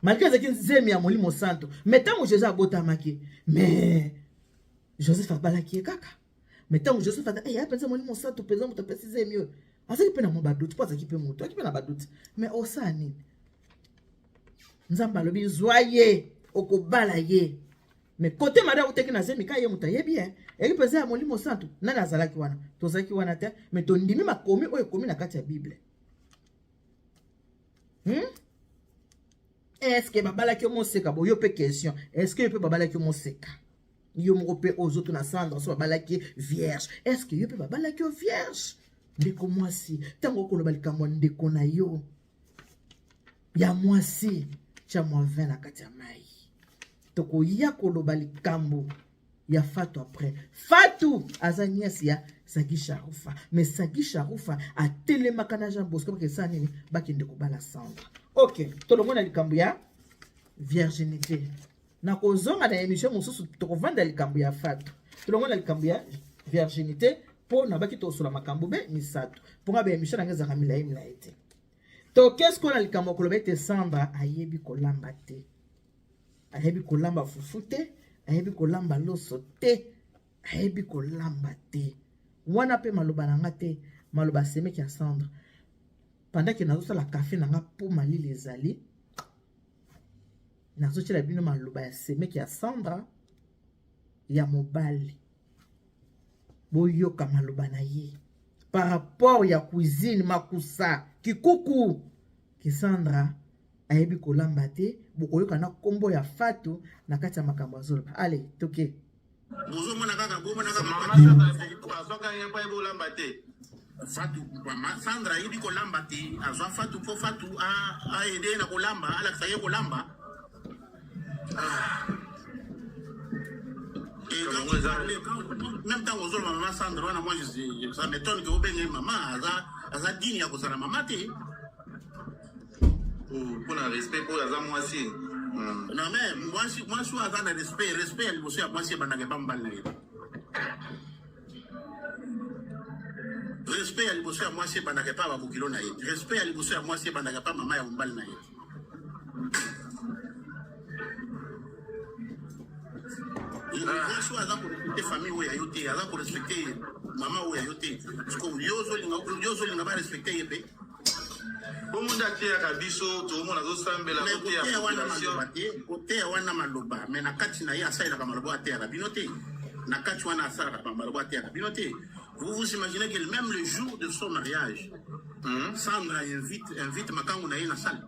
S1: malgré ce qu'il zemi ya molimo santo mais tant que Jésus abotamaki mais Joseph abalaki kaka mais tant que Joseph ata ya pensa molimo santo pensa muto pesi zemi yo azaki pe na mo badoute pas azaki pe muto aki pe na badoute mais osani nzamba lobi zoye okobala ye mais côté mara uteki na zemi ka ye muta ye bien eki pensa ya molimo santo nana azalaki wana tozaki wana te mais tondimi makomi oyo komi na kati ya Bible. Est-ce que babala ki mo seka bo yo pe question est-ce que yo pe babala ki mo seka yo mo pe ozoto na Sandra so babala ki vierge est-ce que yo pe babala ki vierge ndeko mwasi tango ko lobali kamwa ndeko na yo ya mwasi cha mwa 20 na kati ya mai toko ya ko lobali kambo ya Fatou après Fatou azanyasi ya Sagi Sharufa mais Sagi Sharufa a telemaka na Jean Bosco parce que ça nini bakende ko bala Sandra. Ok, tout le monde a likambo ya virginité. Na kozonga na émission mosusu to kovanda likambo ya Fatou. Tout le monde a likambo ya virginité po na baki to sula makambo be misato. Po nga be émission ngeza kamila ete. To qu'est-ce qu'on a likambo ko lobete Sandra ayebi ko lamba te. Ayebi ko lamba fufute, ayebi ko lamba loso te. Ayebi ko lamba te. Wana pe maloba nanga te, maloba semeki ya Sandra. Pendant que nazo la café nanga pour mali les ali nazo tshela bino maloba ya semeki ya Sandra ya mobali boyoka maloba na ye par rapport ya cuisine makusa kikuku ki Sandra ayebi kolamba te bokoyoka na kombo ya Fatou na kati ya makambo azoloba. Allez toke
S3: bozo mona kaka bo mona kaka azoka yepa ebo lamba te Fatou mama Sandra yibi ko lamba ti azwa Fatou po Fatou a ede na ko lamba ala saye ko lamba même temps aux maman Sandra na moi ça m'étonne que obenge maman aza dini ya ko sala mama te pour la respect pour aza moi aussi non mais moi je suis aza na respect elle aussi moi si bana ke bambal na respect à l'ibosé à moi c'est bandaka pas à bokilo na ye respect à l'ibosé à moi c'est bandaka pas maman ya mbal na ye il faut avoir pour respecter famille ou yayote avoir pour respecter maman ou yayote parce que yozo linga ba respecter yebe Omuntu ateyaka biso toomona azosambela koteya population koteya wana maloba me na kati na ye asalelaka maloba ateyaka bino te na kati wana asalaka maloba ateyaka bino te. Vous vous imaginez que même le jour de son mariage Sandra invite makangu na ye na salle.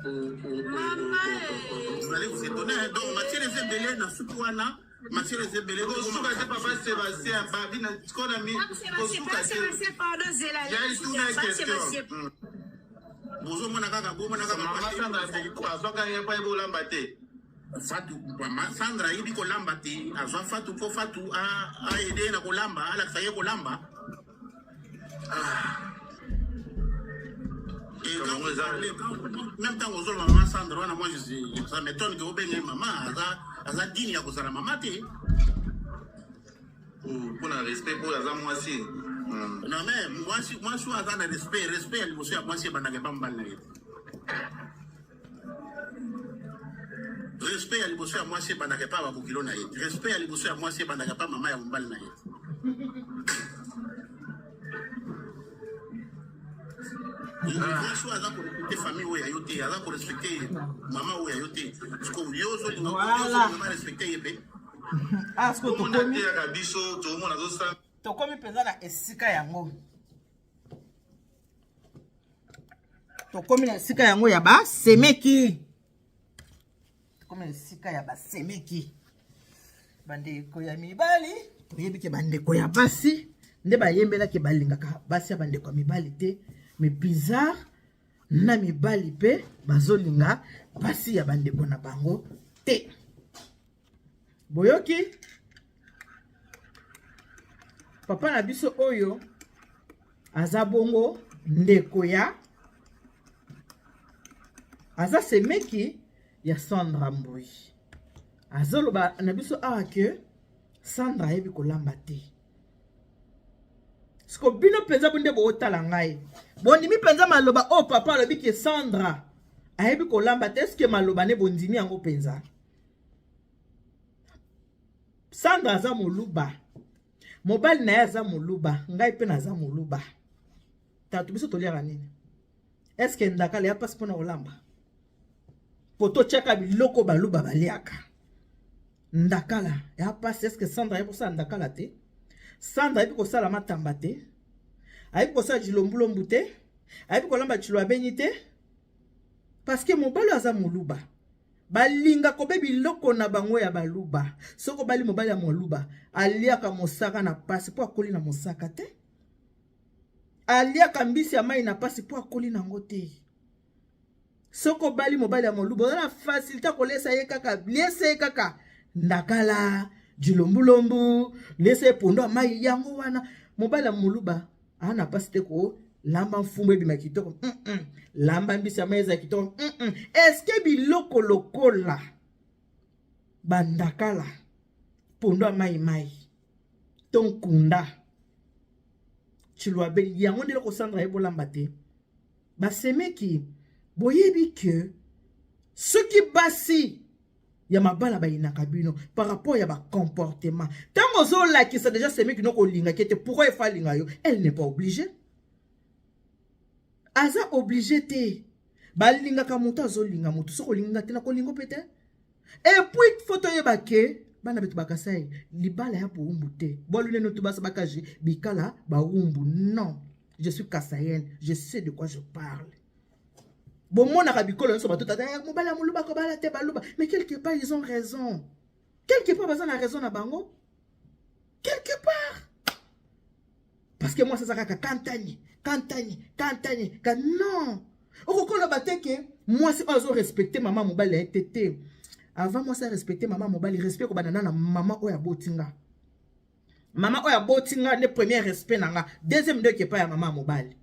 S3: Vous allez vous étonner. Donc Mathieu Ezebele na suku wana Mathieu Ezebele kosuka te papa Sébastien babina skona mi kosuka te ya ituna question bozo mona kaka mama Sandra azoka ye pa ebolamba te Fatou mama Sandra yibi kolamba te azwa Fatou po Fatou a aider na kolamba ala kaye kolamba. Et même temps aux autres maman Sandra moi ça m'étonne que vous baignez maman aza digne ya kozala maman te pour le respect pour aza moi aussi non mais moi je suis aza na respect liboso ya mwasi bandaka pa mbali na ye respect ya liboso ya mwasi bandaka pa bakokilo na ye respect ya liboso ya mwasi bandaka pa mama ya mbali na ye. Mwasi aza korespecte famille oyo ayo te aza korespecte mama oyo ayo te siko yozo linga respecte ye pe
S1: asko tokomi mpenza na esika yango tokomi na esika yango ya basemeki tokomi na esika ya basemeki bandeko ya mibali toyebi ke bandeko ya basi nde bayembelaki balingaka basi ya bandeko ya mibali te mais bizarre na mibali pe bazolinga basi ya bandeko na bango te. Boyoki papa na biso oyo aza bongo ndeko ya aza semeki ya Sandra Mbui azoloba na biso awa ke Sandra ayebi kolamba te. Siko bino penza bonde bo otala ngai bondimi penza maloba o papa alobi ke Sandra ayebi kolamba te eske maloba ne bondimi yango penza. Sandra aza moluba mobali na ye aza moluba ngai pe naza moluba tatu biso toliaka nini eske ndakala ya pasi mpona kolamba poto tiaka biloko baluba baliaka ndakala ya pasi eske Sandra ayebi kosala ndakala te. Sandra ayebi kosala matamba te ayebi kosala jilombulombu te ayebi kolamba chilo abenyi te parce que mobali aza moluba balinga kobe biloko na bango ya baluba soko bali mobali ya moluba aliaka mosaka na pasi po akoli na mosaka te aliaka mbisi ya mai na pasi po akoli nango te soko bali mobali ya moluba ozala facilité kolesa ye kaka ndakala jilombulombu lese pondo mai yango wana mobali ya moluba ana pasi te ko lamba mfumbo ebima kitoko lamba mbisi ya mai eza kitoko eske biloko lokola bandakala pondo mai tonkunda chilwa be yango ndelo ko Sandra ebolamba te basemeki boyebi ke soki basi ya mabala bayinaka bino par rapport ya ba comportement tango zo lakisa déjà semeki noko linga kete pourquoi il faut linga yo elle n'est pas obligée aza obligé te balinga ka mutu azolinga mutu soko linga te na kolingo pete et puis photo yeba ke bana betu bakasai libala ya boumbu te bolune no to basa bakaji bikala baumbu non je suis kassaïenne je sais de quoi je parle. Bon, mon arabicole, mais quelque part, ils ont raison. Quelque part, ils ont raison à Bango. Quelque part. Parce que moi, ça s'appelle Kantagne. Non. Au que moi, c'est pas respecter maman mobile tété. Avant, moi, ça respecter maman mobile. Respect au banana, maman oya botinga. Maman oya botinga, le premier respect nanga. Deuxième, deux qui est pas ya maman mobile.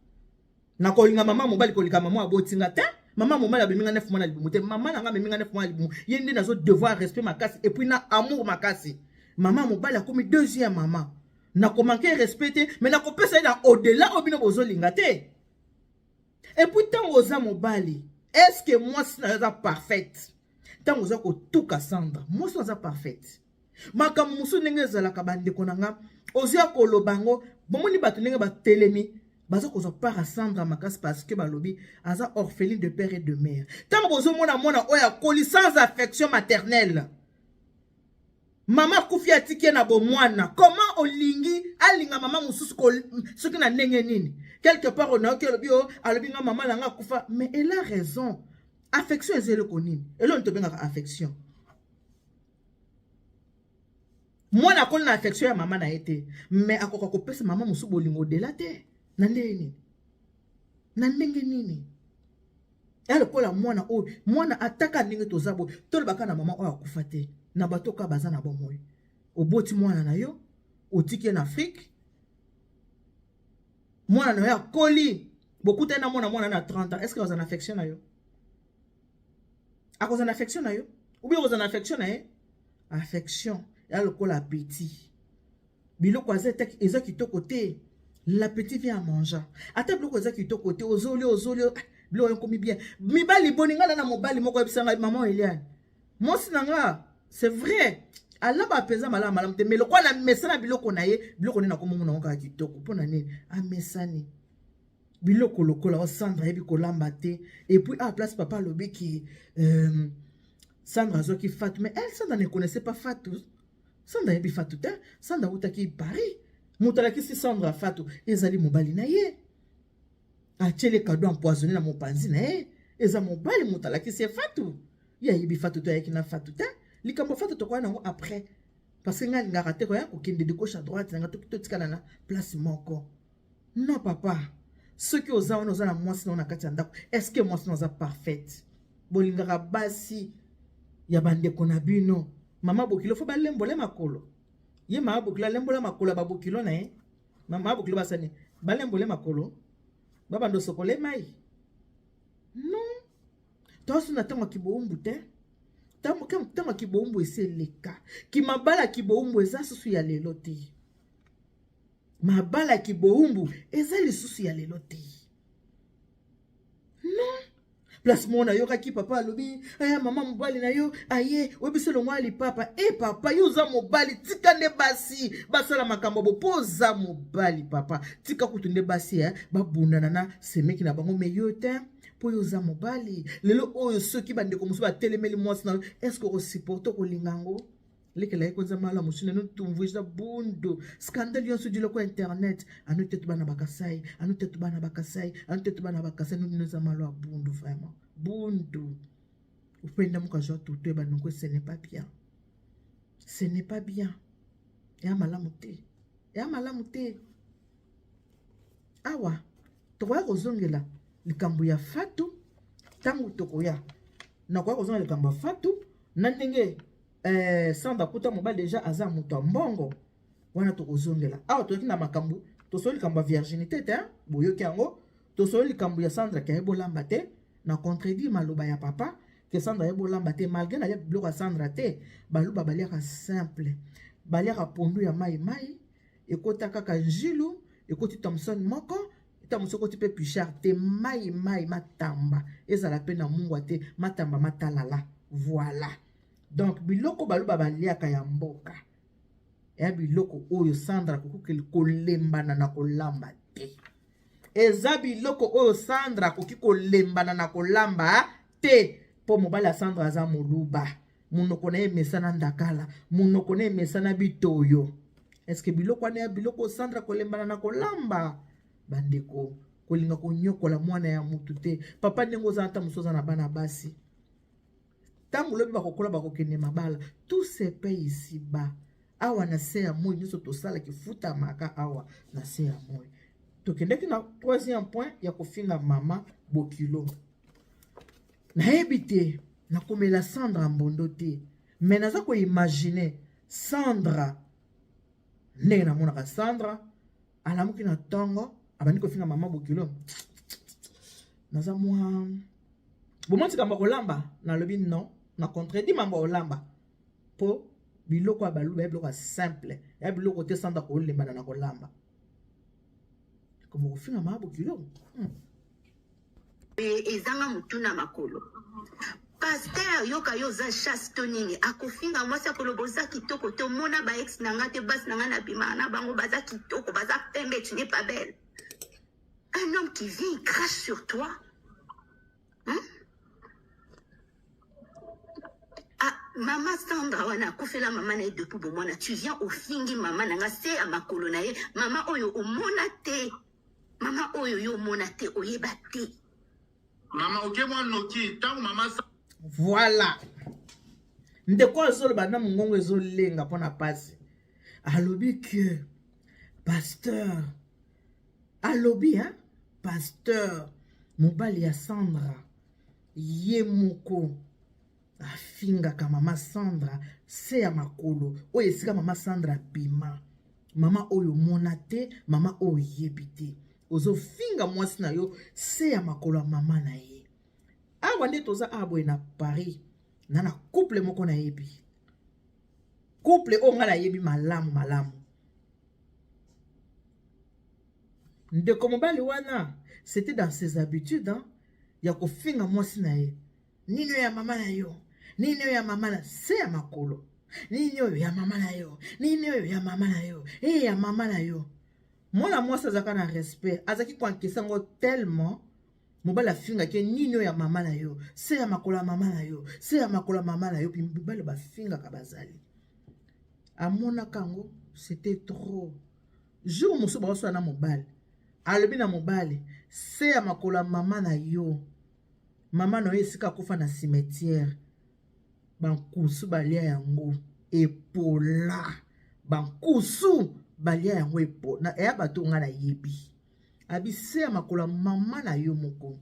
S1: Na kolinga maman mobile kolika maman abotinga te maman mobile abeminga 9 mois na libumu te maman nanga beminga 9 mois na libumu yende nazo devoir respect makasi et puis na amour makasi maman mobile a comme deuxième maman na ko manquer respecter mais na ko pesa na au-delà obino bozolinga te et puis tant oza mobile est-ce que moi c'est parfaite tant oza ko tout Cassandra moi c'est parfaite makamu musu ndenge ezala ka bande konanga ozia ko lobango bomoni batu ndenge ba telemi baza kozwa part à Sandra makasi parce que balobi aza orpheline de père et de mère. Tant bozo mona oya koli sans affection maternelle. Maman kufi atiki na bo mwana. Comment olingi alinga maman mususu ko soki na ndenge nini? Quelque part on a que lobi o alobi nga maman langa kufa, mais elle a raison. Affection ezele konini. Elo nto benga affection. Mwana koli na affection ya maman na été, mais akoka ko pesa maman mususu bolingo de te. Nandeni nandenge nini ya lokola mwana o mwana ataka ndenge tozabo tolo baka na mama oyo akufa te na batoka baza na bomoi oboti mwana na yo otiki en Afrique mwana na yo akoli bokuta na mwana na 30 ans est-ce que vous en affection na yo akoza na affection na yo ou bien vous en affection na ye affection ya lokola appétit biloko eza kitoko te. L'appétit vient à manger. Ata bloko za kito côté ozolio blo komi bien. Mibali boninga na mobali moko ebisanga maman Eliane. Moi sinanga, c'est vrai. Allah ba pesa mala te mais lokwa na mesana biloko na ye, biloko na komo na ka kitoko pona nini? A mesani. Biloko lokola Sandra ebi kolamba te et puis à place papa lobi qui Sandra zo ki Fatou mais elle Sandra ne connaissait pas Fatou. Sandra ebi Fatou ta, Sandra utaki Paris. Moutalaki si Sandra Fatou ezali mobali na ye achele cadeau empoisonné na mopanzi na ye eza mobali moutalaki si Fatou ya yibi Fatou to yaki na Fatou ta likambo Fatou to kwa nango après parce que ngali ngaka te ko ya kokende de gauche à droite nga to tikana na place moko non papa ceux qui oza na mwasi na kati ya ndako est-ce que mwasi na parfaite bolingaka basi ya bande kona bino mama bokilo fo balembola makolo ye ma bokila lembola makolo babokilo na ye mama bokilo basani balembole makolo baba ndo sokole mai non tosu na tango kiboumbu te tango kiboumbu eseleka ki mabala kiboumbu eza susu ya lelo te mabala kiboumbu eza lisusu ya lelo te non place mona yo kaki papa alobi aya mama mobali na yo aye webiselo mwali papa papa yo za mobali tika nde basi basala makambo bopoza mobali papa tika kutunde basi babundana na semeki na bango meyo te po yo za mobali lelo oyo soki bande ko musu ba telemeli mwasi na est-ce que o supporto ko lingango lekela ikonza mala musine no tumvuisa bundo scandale yonso dilo ko internet anu tetu bana bakasai no za malo bundo vraiment bundo upenda muka jo tutu ba nko ce n'est pas bien ya malamu te awa to kwa kozongela likambo ya Fatou tangu tokoya na kwa kozongela likambo ya Fatou na ndenge Sandra kuta mobali déjà aza muto mbongo wana tokozongela awa toki na makambo tosoli likambo ya virginité te boyoki yango tosoli likambo ya Sandra ki ayebolamba te na contredit maloba ya papa que Sandra ayebolamba te malgré na biloko ya Sandra te baluba baliaka simple baliaka pondu ya mai ekota kaka njilu ekoti Thompson moko tamusoko tipe Pichard te mai matamba ezala pe na mungwa te matamba matalala voilà. Donc biloko baluba baliaka ya mboka ya biloko oyo Sandra koki kolembana na kolamba te eza biloko oyo Sandra koki kolembana na kolamba te po mobali ya Sandra aza moluba munoko na ye mesana ndakala munoko na ye mesana bitoyo est-ce que biloko wana ya biloko Sandra kolembana na kolamba bandeko kolinga konyokola mwana ya mutu te papa ndengo za ata musoza na bana basi tangu lobi bakokola bakokende mabala tout se paye ici bas awa na se ya moi nyonso tosala kifuta maka awa na se ya moi tokendeki na troisième point ya kofinga mama bokilo nayebi te nakomela Sandra mbondo te mais naza koimagine Sandra ndenge namonaka Sandra alamuki na ntongo abandi kofinga mama bokilo naza mwa bomotika mba kolamba nalobi non na contredit mambo olamba po biloko ya baluba ya biloko simple ya biloko te Sandra kolembana na kolamba komo kofinga mama bokilo
S4: ezanga mutuna makolo pasteur yoka yo za chasse to nini akofinga mwasi akoloboza kitoko te omona ba ex nanga te basi nanga na bima na bango baza kitoko baza pembe tu n'es pas belle un homme qui vient, il crache sur toi. Hein? Ah, maman Sandra, wana kufela maman na depuis bon mona, tu viens au fingi maman nanga se à ma colonaye, maman oyo o monate. Maman oyo yo monate oyeba te.
S3: Maman ok moi noki, tant maman ça.
S1: Voilà. Ndeko azolo bana mungongo ezolenga pona pasi. Alobi que pasteur. Alobi hein, pasteur mobali ya Sandra ye moko afinga ka mama Sandra se ya makolo oyo esika mama Sandra bima. Mama oyo monate, mama oyo yebite. Ozo finga mwasi na yo se ya makolo mama na ye. Awa nde toza aboye na Paris. Nana couple moko na yebi. Couple o nga na yebi malamu malamu. Ndeko mobali wana, c'était dans ses habitudes, hein. Ya kofinga mwasi na ye. Nini ya mama na yo? Nini ya mama na se ya makolo? Nini ya mama na yo? Nini ya mama na yo? Ya mama na yo. Mwana mwasi azaka na respect. Azaki kwa nkesango tellement mobala finga ke nini ya mama na yo? Se ya makolo mama na yo? Se ya makolo mama na yo? Puis mobala ba finga kabazali. Amona kango, c'était trop. Jour muso ba so na mobali. Alobi na mobali, se ya makolo mama na yo. Mama no esika kufa na cimetière. Bankusu balia yango epola. Bankusu balia yango epola. Na eya bato nga na yebi. Abi se ya makolo mama na yo moko.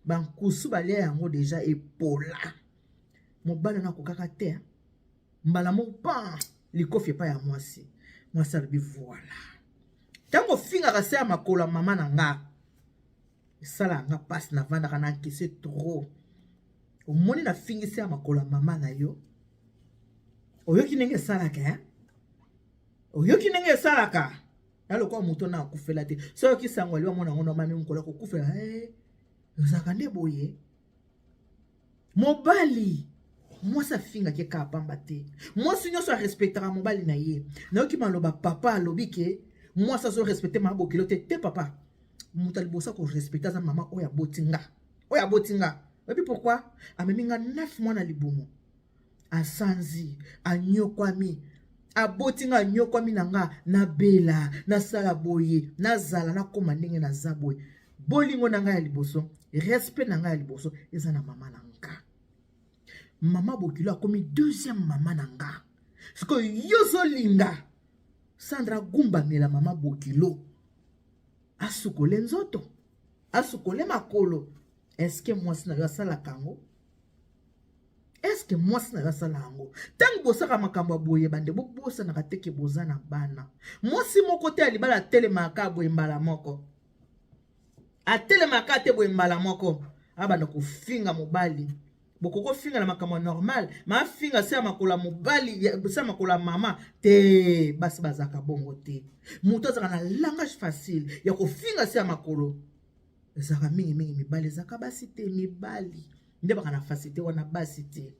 S1: Bankusu balia yango deja epola. Mobali na kokaka te. Mbala mo pa likofi pa ya mwasi. Mwasi alobi voilà. Tango finga ka se ya makolo mama na nga. Sala nga passe na vanda kana kese trop. Omoni na fingi se ya makolo mama na yo. Oyoki nenge salaka hein? Oyoki nenge salaka. Yalo kwa muto na akufela te. So yoki sangwa liwa mwana ngona mami mkola kokufela. Yozaka nde boye. Mobali. Mwasa finga ke ka pamba te. Mwasi nyoso respectera mobali na ye. Na yoki maloba papa alobi ke mwasa so respecter ma bokilo te papa. Mutali bosa ko respecter za mama oya botinga. Oya botinga. Et puis pourquoi? Ameminga 9 mois na libumu. Asanzi, anyokwami. Abotinga anyokwami nanga na bela, na sala boye, na zala na koma ndenge na zaboye. Bolingo nanga ya liboso, respect nanga ya liboso, eza na mama nanga. Mama bokilo akomi deuxième mama nanga. Siko yozo linga. Sandra gumba mela mama bokilo. Asukole nzoto. Asukole makolo. Est-ce que moi si na yo sala kango? Est-ce que moi si na yo sala kango? Tango bosaka makambo boye bande bo bosa na kateke boza na bana. Moi si moko te alibala telemaka boye mbala moko. A telemaka te boye mbala moko. Abana ko finga mobali. Bokoko finga na makambo normal, ma finga se makola mobali, se makola mama te basi bazaka bongo te. Muto zaka na langage facile ya ko finga se makolo. Zaka mingi mibali zaka basi te mibali. Nde baka na facilité wana basi te.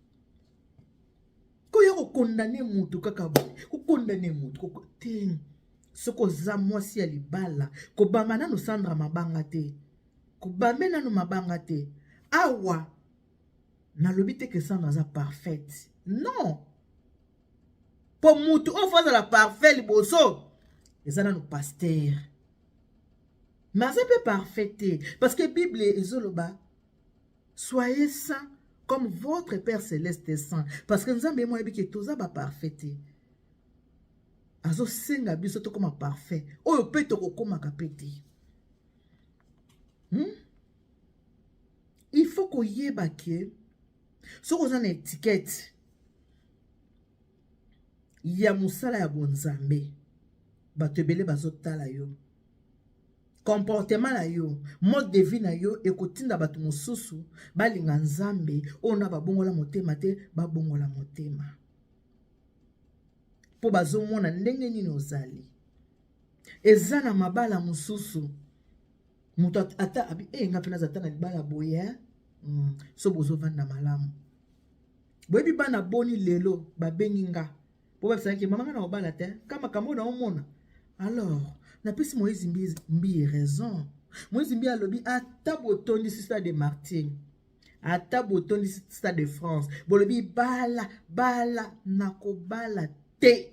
S1: Ko ya ko condamner mutu kaka boye, ko condamner mutu ko te. Soko za mwasi ya libala, ko bamana no Sandra mabanga te. Ko bamena no mabanga te. Awa na lobite que Sandra za parfaite. Non. Pour mutu on fait la parfaite liboso. Ezana no pasteur. Mais c'est pas parfait parce que Bible ezoloba soyez saints comme votre Père céleste est saint parce que nous avons moi que toza ba parfait. Azo senga biso to comme parfait. Oyo pe to kokoma kapeti. Il faut qu'on yeba que so ko za na étiquette ya musala ya bonzambe bato ebele bazotala yo. Comportement na yo, mode de vie na yo ekotinda bato mosusu balinga nzambe ona babongola motema te babongola motema. Po bazomona ndenge nini ozali. Eza na mabala mosusu. Muto ata abi nga pena zata na libala boye. So bozo vanda malamu. Boyebi bana boni lelo babenginga. Po ba ki mama na obala te kama kamona omona. Alors na pesi Moïse mbi raison. Moïse Mbia alobi ata botondi Stade de Martyrs. Ata botondi Stade de France. Bolobi bala nako bala te.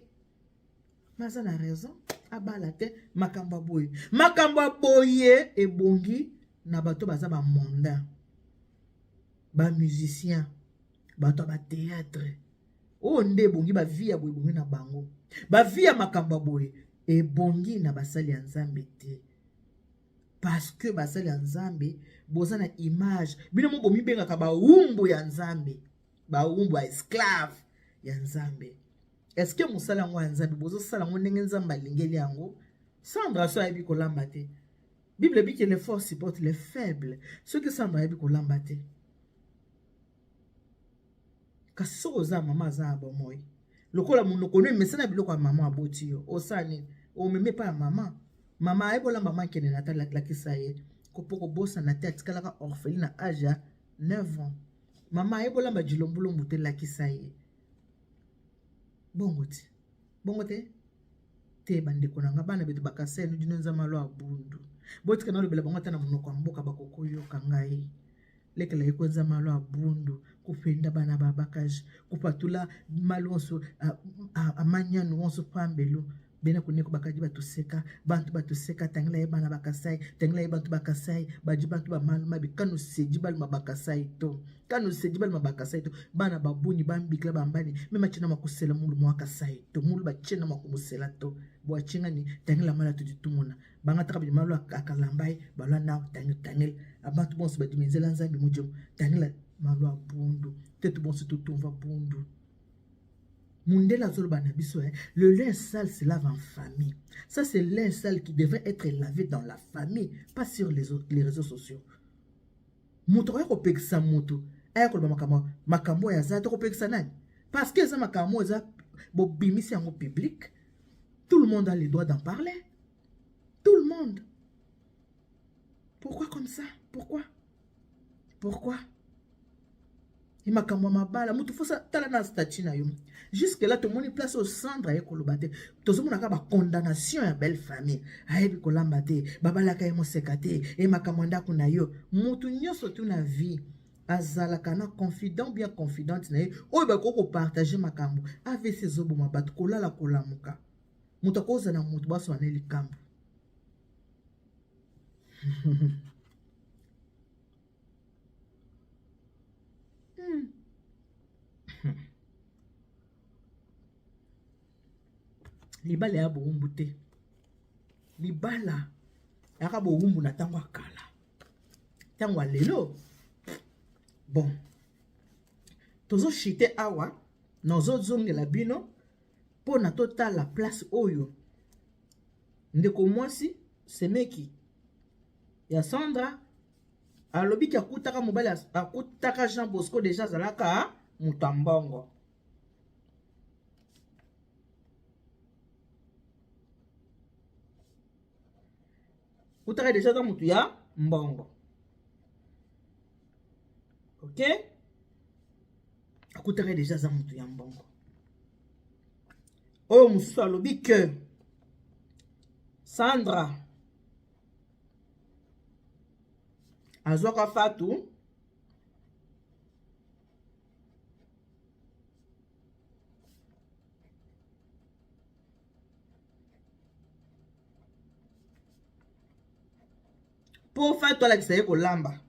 S1: Maza na raison. Abala te makamba boye. Makamba boye ebongi na bato baza ba monda. Ba musicien, bato ba théâtre. O nde bongi ba via boye bongi na bango. Ba via makamba boye ebongi na basali ya Nzambe te. Parce que basali ya Nzambe boza na image. Bino mo bomi bengaka ba umbu ya Nzambe. Ba umbu ya esclave ya Nzambe. Est-ce que musala ngo ya Nzambe bozo sala ngo ndenge Nzambe alingeli yango? Sandra so ayebi kolamba te. Bible dit que les forts supportent les faibles. Ce que Sandra ayebi kolamba te. Kasi so oza mama aza abomoy. Lokola munoko no mesana biloko ya mama aboti yo. Osani o meme pa ya mama. Mama ayebola mama kene na tala la kisaye. Kopoko bosa na tête kalaka orpheline na âge ya 9 ans. Mama ayebola ba jilombolo mute la kisaye. Bongote. Bongote. Te bandeko na ngabana betu bakase no dino nzamalo abundu. Botika na lobela bango tana munoko mboka bakokoyo kangai. Lekela yeko nzamalo abundu. Kupenda bana babakaje. Kupatula malonso amanyanu wonso pambelo. Bena kuneko bakaji batuseka. Bantu batuseka tangila ye bana bakasai. Tangila ye bantu bakasai. Baji bantu ba maluma bi kanu sejibal mabakasai to. Kanu sejibal mabakasai to. Bana babuni bambikla bambani. Mema chena makusela mulu mwakasai to. Mulu ba chena makumusela to. Bwa chinga ni tangila mala tujitumuna. Banga takabi malu akalambai. Balwa nao tangil. Abantu bonso badimenzela Nzambe mujom. Tangila malu abundu. Tetu bonso tutumva bundu. Mundela zolba biso, le linge sale se lave en famille. Ça, c'est le linge sale qui devrait être lavé dans la famille, pas sur les réseaux sociaux. Moto ya kopekisa moto, aya koloba makambo ya za to kopekisa nani? Parce que ça makambo za bo bimisi yango public. Tout le monde a le droit d'en parler. Tout le monde. Pourquoi comme ça? Pourquoi? Il m'a kamwa mabala mutu fosa tala na statut na yo. Jusque là tout le monde place au centre ya kolobate. Tozo mona ka ba condamnation ya belle famille. Ayebi kolamba te, babala ka emo sekate, e makamanda kuna yo. Mutu nyoso tu na vie. Azala kana confident bien confidente na ye. Oyo ba ko partager makambo. Ave ses obo mabatu kolala kolamuka. Mutu koza na mutu baso aneli kambo. Libala ya boumbu te. Libala ya boumbu na tango akala. Tango lelo. Bon. Tozo chite awa. Nozo zongela bino. Po na tota la place oyo. Ndeko mwasi. Semeki. Ya Sandra. Alobi ki akutaka mobile. Akutaka Jean Bosco deja zalaka. Mutambongo. Kutaka deja za mutu ya mbongo. Ok? Kutaka deja za mutu ya mbongo. Oh, musu alobi que Sandra azwaka Fatou pour faire toi la kisaye kolamba.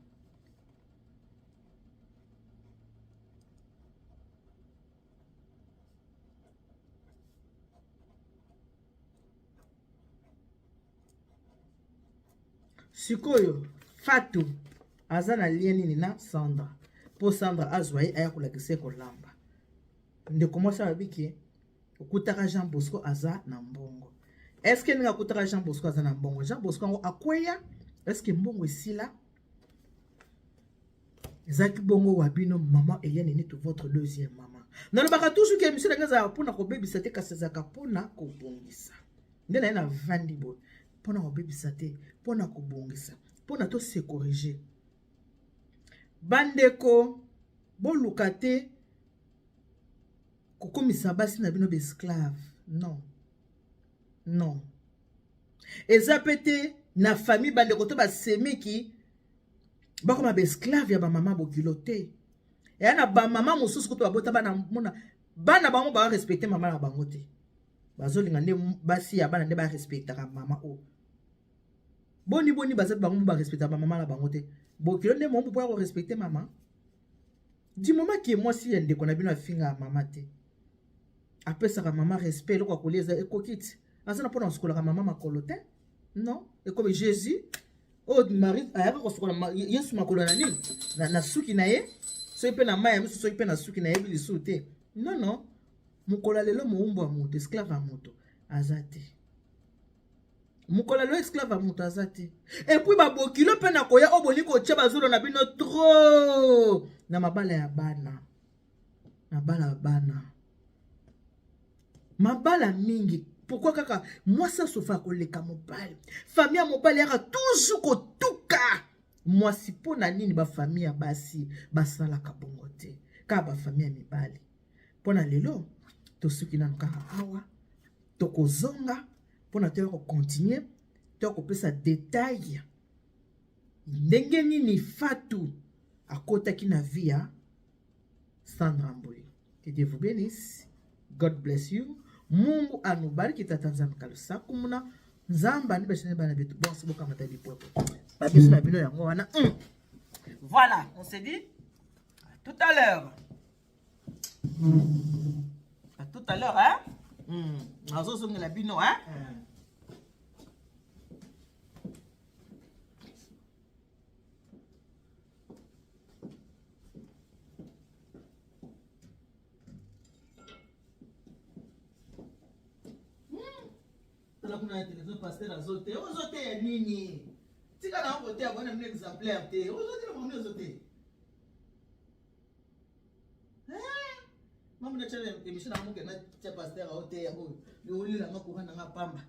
S1: Sikoyo Fatou azana lieni na Sandra. Pour Sandra azwaye aya kola kisaye kolamba. Nde komosa babiki okutaka Jean Bosco aza na mbongo. Est-ce que ninga kutaka Jean Bosco aza na mbongo? Jean Bosco ngo akweya. Est-ce que mbongo esila? Zaki bongo wabino maman Eliane ni tout votre deuxième maman. Non baka toujours que monsieur ngaza pona ko bebisa te kasezaka pona ko bongisa. Ndena na vandi bo. Pona ko bebisa te, pona ko bongisa. Pona to se corriger. Bandeko bo lukate ko komisa basi na bino be esclave. Non. Non. Ezapete na famille bande koto ba semeki ba koma ba esclave ya ba mama bokilote ya na ba mama mosusu koto babota bana mona bana bango ba respecter mama na bango te bazolinga nde basi ya bana nde ba respectaka mama o boni bazat bango ba respecter ba mama na bango te bokilote nde mo pour respecter mama du moment que moi si yende kona bino afinga mama te apesaka mama respect lokwa koleza ekokiti azana pona skola mama makolo te non et comme Jésus oh Marie ayaka kosokola Yesu makolo na nini na suki na ye so ipe na maya so ipe na suki na ye bilisu te non mukola lelo muumbo wa mutu esclave wa mutu azate mukola lelo esclave wa mutu azate et puis ba bokilo pe na koya oboni ko tcha bazolo na bino trop na mabala ya bana na bala bana mabala mingi. Pourquoi kaka moi ça sofa koleka mobali famille ya mobali yaka toujours kotuka moi si pona nini ba famille ya basi basala ka bongo te ka ba famille ya mibali pona lelo to suki na kaka awa to kozonga pona to ko continuer to ko pesa détail ndenge nini Fatou akotaki na via Sandra Mboyi. Que Dieu vous bénisse. God bless you. Mungu anubariki tata nzambe kalusa kumuna nzamba ndi bashene bana bitu bonse boka mata bipopo babiso na bino yango wana voilà on s'est dit à tout à l'heure hein azo songa la bino hein kuna television pasteur azote ozote ya nini tika na ngote ya bwana mne exemplaire te ozote na mwana ozote mamu na chale emission na muke na cha pasteur aote ya ho ni uli la makura na ngapamba